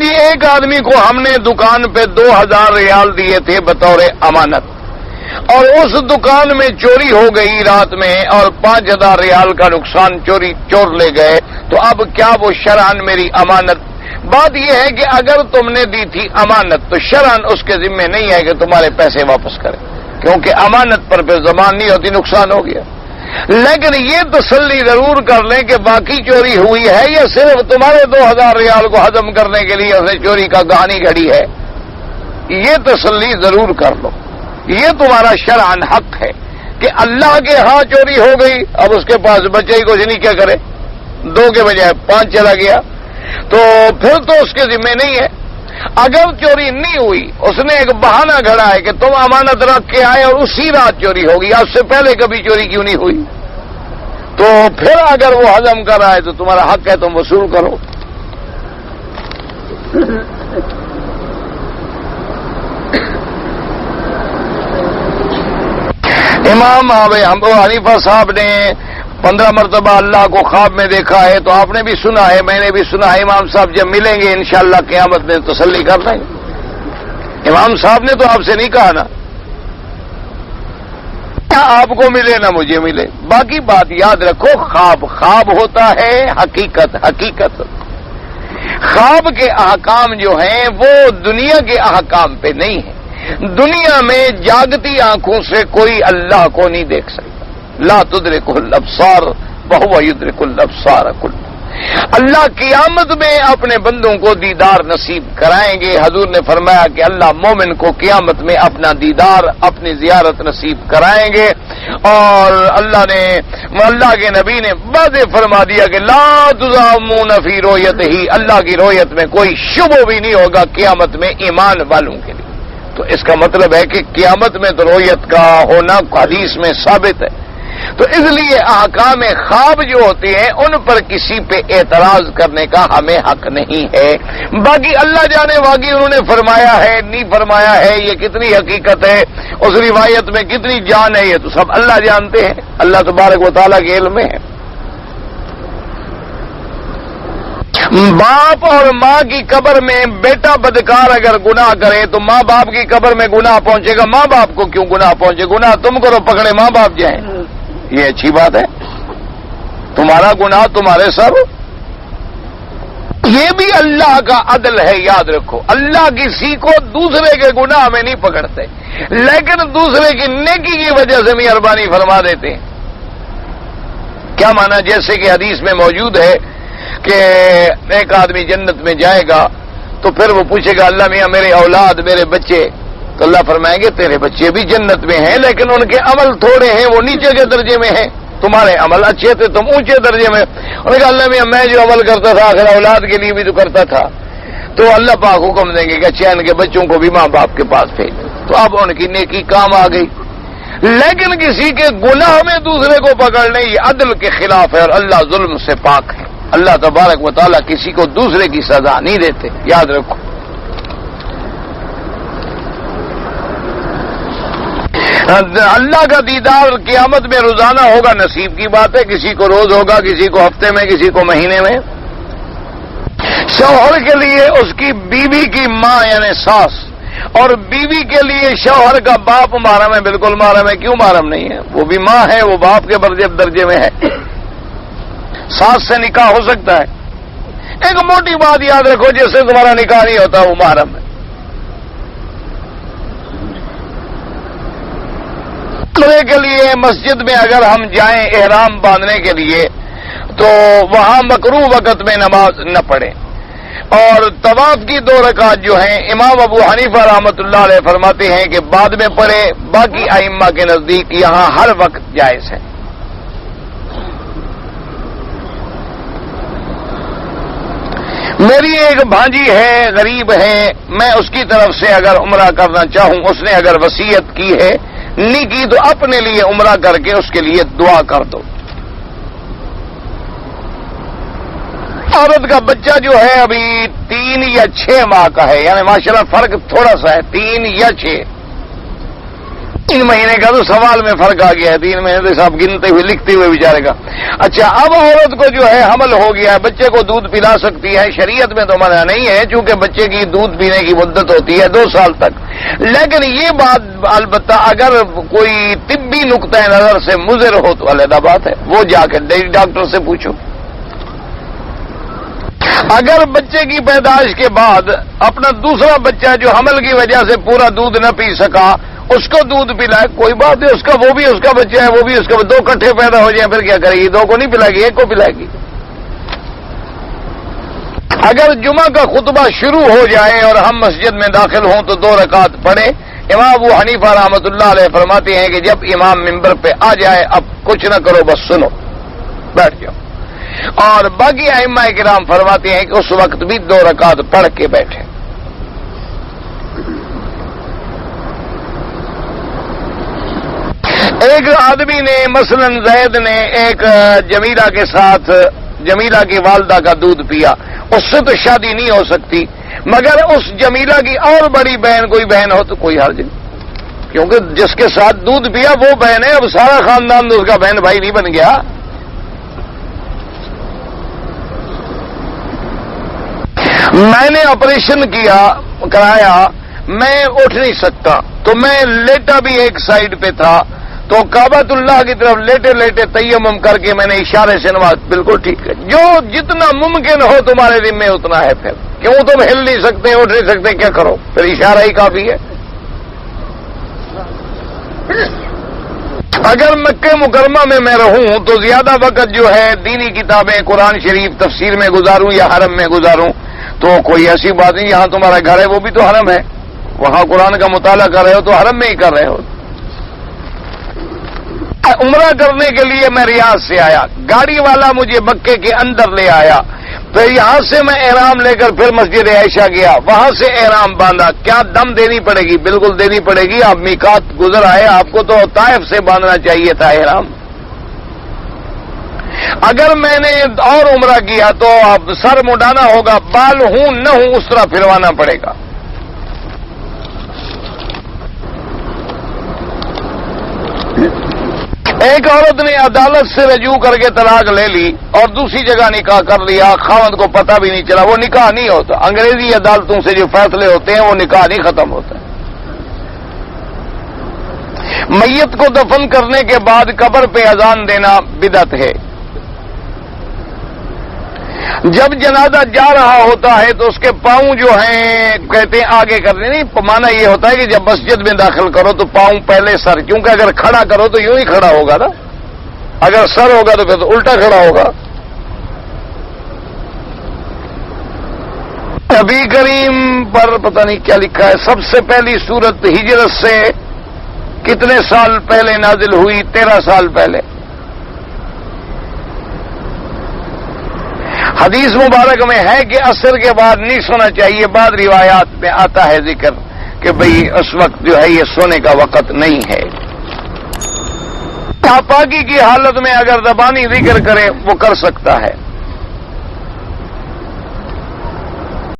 جی ایک آدمی کو ہم نے دکان پہ 2000 ریال دیے تھے بطور امانت، اور اس دکان میں چوری ہو گئی رات میں اور 5000 ریال کا نقصان چور لے گئے، تو اب کیا وہ شرعاً میری امانت؟ بات یہ ہے کہ اگر تم نے دی تھی امانت تو شرعاً اس کے ذمہ نہیں ہے کہ تمہارے پیسے واپس کرے، کیونکہ امانت پر پھر ضمان نہیں ہوتی، نقصان ہو گیا۔ لیکن یہ تسلی ضرور کر لیں کہ باقی چوری ہوئی ہے یا صرف تمہارے 2000 ریال کو ہضم کرنے کے لیے اس نے چوری کا کہانی گھڑی ہے. یہ تسلی ضرور کر لو. یہ تمہارا شرعاً حق ہے کہ اللہ کے ہاں چوری ہو گئی، اب اس کے پاس بچے ہی کچھ نہیں، کیا کرے؟ 2 کے بجائے 5 چلا گیا تو پھر تو اس کے ذمہ نہیں ہے. اگر چوری نہیں ہوئی، اس نے ایک بہانہ گھڑا ہے کہ تم امانت رکھ کے آئے اور اسی رات چوری ہوگی، اس سے پہلے کبھی چوری کیوں نہیں ہوئی، تو پھر اگر وہ ہضم کر رہا ہے تو تمہارا حق ہے، تم وصول کرو. امام ابو حنیفہ صاحب نے 15 مرتبہ اللہ کو خواب میں دیکھا ہے، تو آپ نے بھی سنا ہے، میں نے بھی سنا ہے. امام صاحب جب ملیں گے انشاءاللہ قیامت میں تسلی کر لیں گے. امام صاحب نے تو آپ سے نہیں کہا نا کیا آپ کو ملے نہ مجھے ملے. باقی بات یاد رکھو، خواب ہوتا ہے حقیقت. خواب کے احکام جو ہیں وہ دنیا کے احکام پہ نہیں ہیں. دنیا میں جاگتی آنکھوں سے کوئی اللہ کو نہیں دیکھ سکتا. لا تدرک الابصار وهو يدرك الابصار كلها. اللہ قیامت میں اپنے بندوں کو دیدار نصیب کرائیں گے. حضور نے فرمایا کہ اللہ مومن کو قیامت میں اپنا دیدار، اپنی زیارت نصیب کرائیں گے. اور اللہ کے نبی نے واضح فرما دیا کہ لا تضامون فی رؤیتہ، اللہ کی رؤیت میں کوئی شبہ بھی نہیں ہوگا قیامت میں ایمان والوں کے لیے. تو اس کا مطلب ہے کہ قیامت میں تو رؤیت کا ہونا حدیث میں ثابت ہے. تو اس لیے احکام خواب جو ہوتے ہیں ان پر کسی پہ اعتراض کرنے کا ہمیں حق نہیں ہے. باقی اللہ جانے باقی انہوں نے فرمایا ہے نہیں فرمایا ہے، یہ کتنی حقیقت ہے، اس روایت میں کتنی جان ہے، یہ تو سب اللہ جانتے ہیں. اللہ تبارک و تعالیٰ کے علم میں ہے. باپ اور ماں کی قبر میں بیٹا بدکار اگر گناہ کرے تو ماں باپ کی قبر میں گناہ پہنچے گا. ماں باپ کو کیوں گناہ پہنچے؟ گناہ تم کرو، پکڑے ماں باپ جائیں. یہ اچھی بات ہے؟ تمہارا گناہ تمہارے سب. یہ بھی اللہ کا عدل ہے. یاد رکھو، اللہ کسی کو دوسرے کے گناہ میں نہیں پکڑتے، لیکن دوسرے کی نیکی کی وجہ سے مہربانی فرما دیتے ہیں. کیا مانا؟ جیسے کہ حدیث میں موجود ہے کہ ایک آدمی جنت میں جائے گا تو پھر وہ پوچھے گا اللہ میاں میرے اولاد، میرے بچے، تو اللہ فرمائیں گے تیرے بچے بھی جنت میں ہیں لیکن ان کے عمل تھوڑے ہیں، وہ نیچے کے درجے میں ہیں. تمہارے عمل اچھے تھے، تم اونچے درجے میں. انہوں نے کہا اللہ میاں میں جو عمل کرتا تھا آخر اولاد کے لیے بھی تو کرتا تھا. تو اللہ پاک حکم دیں گے کہ اچھا ان کے بچوں کو بھی ماں باپ کے پاس بھیج. تو اب ان کی نیکی کام آ گئی. لیکن کسی کے گناہ میں دوسرے کو پکڑنے یہ عدل کے خلاف ہے اور اللہ ظلم سے پاک ہے. اللہ تبارک و تعالیٰ کسی کو دوسرے کی سزا نہیں دیتے. یاد رکھو. اللہ کا دیدار قیامت میں روزانہ ہوگا، نصیب کی بات ہے. کسی کو روز ہوگا، کسی کو ہفتے میں، کسی کو مہینے میں. شوہر کے لیے اس کی بیوی کی ماں یعنی ساس، اور بیوی کے لیے شوہر کا باپ محرم ہے. بالکل محرم ہے. کیوں محرم نہیں ہے؟ وہ بھی ماں ہے، وہ باپ کے درجے میں ہے. ساس سے نکاح ہو سکتا ہے. ایک موٹی بات یاد رکھو، جس سے تمہارا نکاح نہیں ہوتا وہ محرم ہے. عمرے کے لیے مسجد میں اگر ہم جائیں احرام باندھنے کے لیے تو وہاں مکروہ وقت میں نماز نہ پڑھیں. اور طواف کی 2 رکعت جو ہیں امام ابو حنیفہ رحمۃ اللہ علیہ فرماتے ہیں کہ بعد میں پڑھے. باقی ائمہ کے نزدیک یہاں ہر وقت جائز ہے. میری ایک بھانجی ہے، غریب ہے، میں اس کی طرف سے اگر عمرہ کرنا چاہوں، اس نے اگر وصیت کی ہے، نہیں کی تو اپنے لیے عمرہ کر کے اس کے لیے دعا کر دو. عورت کا بچہ جو ہے ابھی 3 یا 6 ماہ کا ہے، یعنی ماشاءاللہ فرق تھوڑا سا ہے، 3 یا 6. 3 مہینے کا تو سوال میں فرق آ گیا ہے. 3 مہینے تو صاحب گنتے ہوئے لکھتے ہوئے بیچارے کا. اچھا اب عورت کو جو ہے حمل ہو گیا ہے، بچے کو دودھ پلا سکتی ہے. شریعت میں تو منع نہیں ہے چونکہ بچے کی دودھ پینے کی مدت ہوتی ہے 2 سال تک. لیکن یہ بات البتہ اگر کوئی طبی نقطۂ نظر سے مضر ہو تو علیحدہ بات ہے، وہ جا کے ڈاکٹر سے پوچھو. اگر بچے کی پیدائش کے بعد اپنا دوسرا بچہ جو حمل کی وجہ سے پورا دودھ نہ پی سکا اس کو دودھ پلائے، کوئی بات نہیں، اس کا وہ بھی اس کا بچہ ہے، وہ بھی اس کا، دو کٹھے پیدا ہو جائیں پھر کیا کرے گی؟ دو کو نہیں پلائے گی، ایک کو پلائے گی۔ اگر جمعہ کا خطبہ شروع ہو جائے اور ہم مسجد میں داخل ہوں تو 2 رکعت پڑھیں۔ امام ابو حنیفہ رحمۃ اللہ علیہ فرماتے ہیں کہ جب امام ممبر پہ آ جائے اب کچھ نہ کرو، بس سنو، بیٹھ جاؤ۔ اور باقی ائمہ کرام فرماتے ہیں کہ اس وقت بھی 2 رکعت پڑھ کے بیٹھے۔ ایک آدمی نے مثلا زید نے ایک جمیلہ کے ساتھ جمیلہ کی والدہ کا دودھ پیا، اس سے تو شادی نہیں ہو سکتی، مگر اس جمیلہ کی اور بڑی بہن کوئی بہن ہو تو کوئی حرج نہیں، کیونکہ جس کے ساتھ دودھ پیا وہ بہن ہے، اب سارا خاندان تو اس کا بہن بھائی نہیں بن گیا۔ میں نے آپریشن کرایا، میں اٹھ نہیں سکتا تو میں لیٹا بھی ایک سائڈ پہ تھا، تو کعبۃ اللہ کی طرف لیٹے لیٹے تیمم کر کے میں نے اشارے سے نماز، بالکل ٹھیک ہے، جو جتنا ممکن ہو تمہارے ذمہ اتنا ہے، پھر کیوں تم ہل نہیں سکتے اٹھ نہیں سکتے، کیا کرو، پھر اشارہ ہی کافی ہے۔ اگر مکہ مکرمہ میں رہوں تو زیادہ وقت جو ہے دینی کتابیں، قرآن شریف تفسیر میں گزاروں یا حرم میں گزاروں تو کوئی ایسی بات نہیں، یہاں تمہارا گھر ہے وہ بھی تو حرم ہے، وہاں قرآن کا مطالعہ کر رہے ہو تو حرم میں ہی کر رہے ہو۔ عمرہ کرنے کے لیے میں ریاض سے آیا، گاڑی والا مجھے مکے کے اندر لے آیا، پھر یہاں سے میں احرام لے کر پھر مسجد عائشہ گیا، وہاں سے احرام باندھا۔ کیا دم دینی پڑے گی؟ بالکل دینی پڑے گی، آپ میقات گزر آئے، آپ کو تو طائف سے باندھنا چاہیے تھا احرام۔ اگر میں نے اور عمرہ کیا تو اب سر مڈانا ہوگا، بال ہوں نہ ہوں اس طرح پھروانا پڑے گا۔ ایک عورت نے عدالت سے رجوع کر کے طلاق لے لی اور دوسری جگہ نکاح کر لیا، خاوند کو پتہ بھی نہیں چلا، وہ نکاح نہیں ہوتا، انگریزی عدالتوں سے جو فیصلے ہوتے ہیں وہ نکاح نہیں ختم ہوتا۔ میت کو دفن کرنے کے بعد قبر پہ اذان دینا بدعت ہے۔ جب جنازہ جا رہا ہوتا ہے تو اس کے پاؤں جو ہیں کہتے ہیں آگے کرنے، نہیں، معنی یہ ہوتا ہے کہ جب مسجد میں داخل کرو تو پاؤں پہلے سر، کیونکہ اگر کھڑا کرو تو یوں ہی کھڑا ہوگا نا، اگر سر ہوگا تو پھر تو الٹا کھڑا ہوگا۔ نبی کریم پر پتہ نہیں کیا لکھا ہے، سب سے پہلی سورت ہجرت سے کتنے سال پہلے نازل ہوئی؟ 13 سال پہلے۔ حدیث مبارک میں ہے کہ عصر کے بعد نہیں سونا چاہیے، بعد روایات میں آتا ہے ذکر کہ بھئی اس وقت جو ہے یہ سونے کا وقت نہیں ہے۔ ناپاکی کی حالت میں اگر زبانی ذکر کرے وہ کر سکتا ہے۔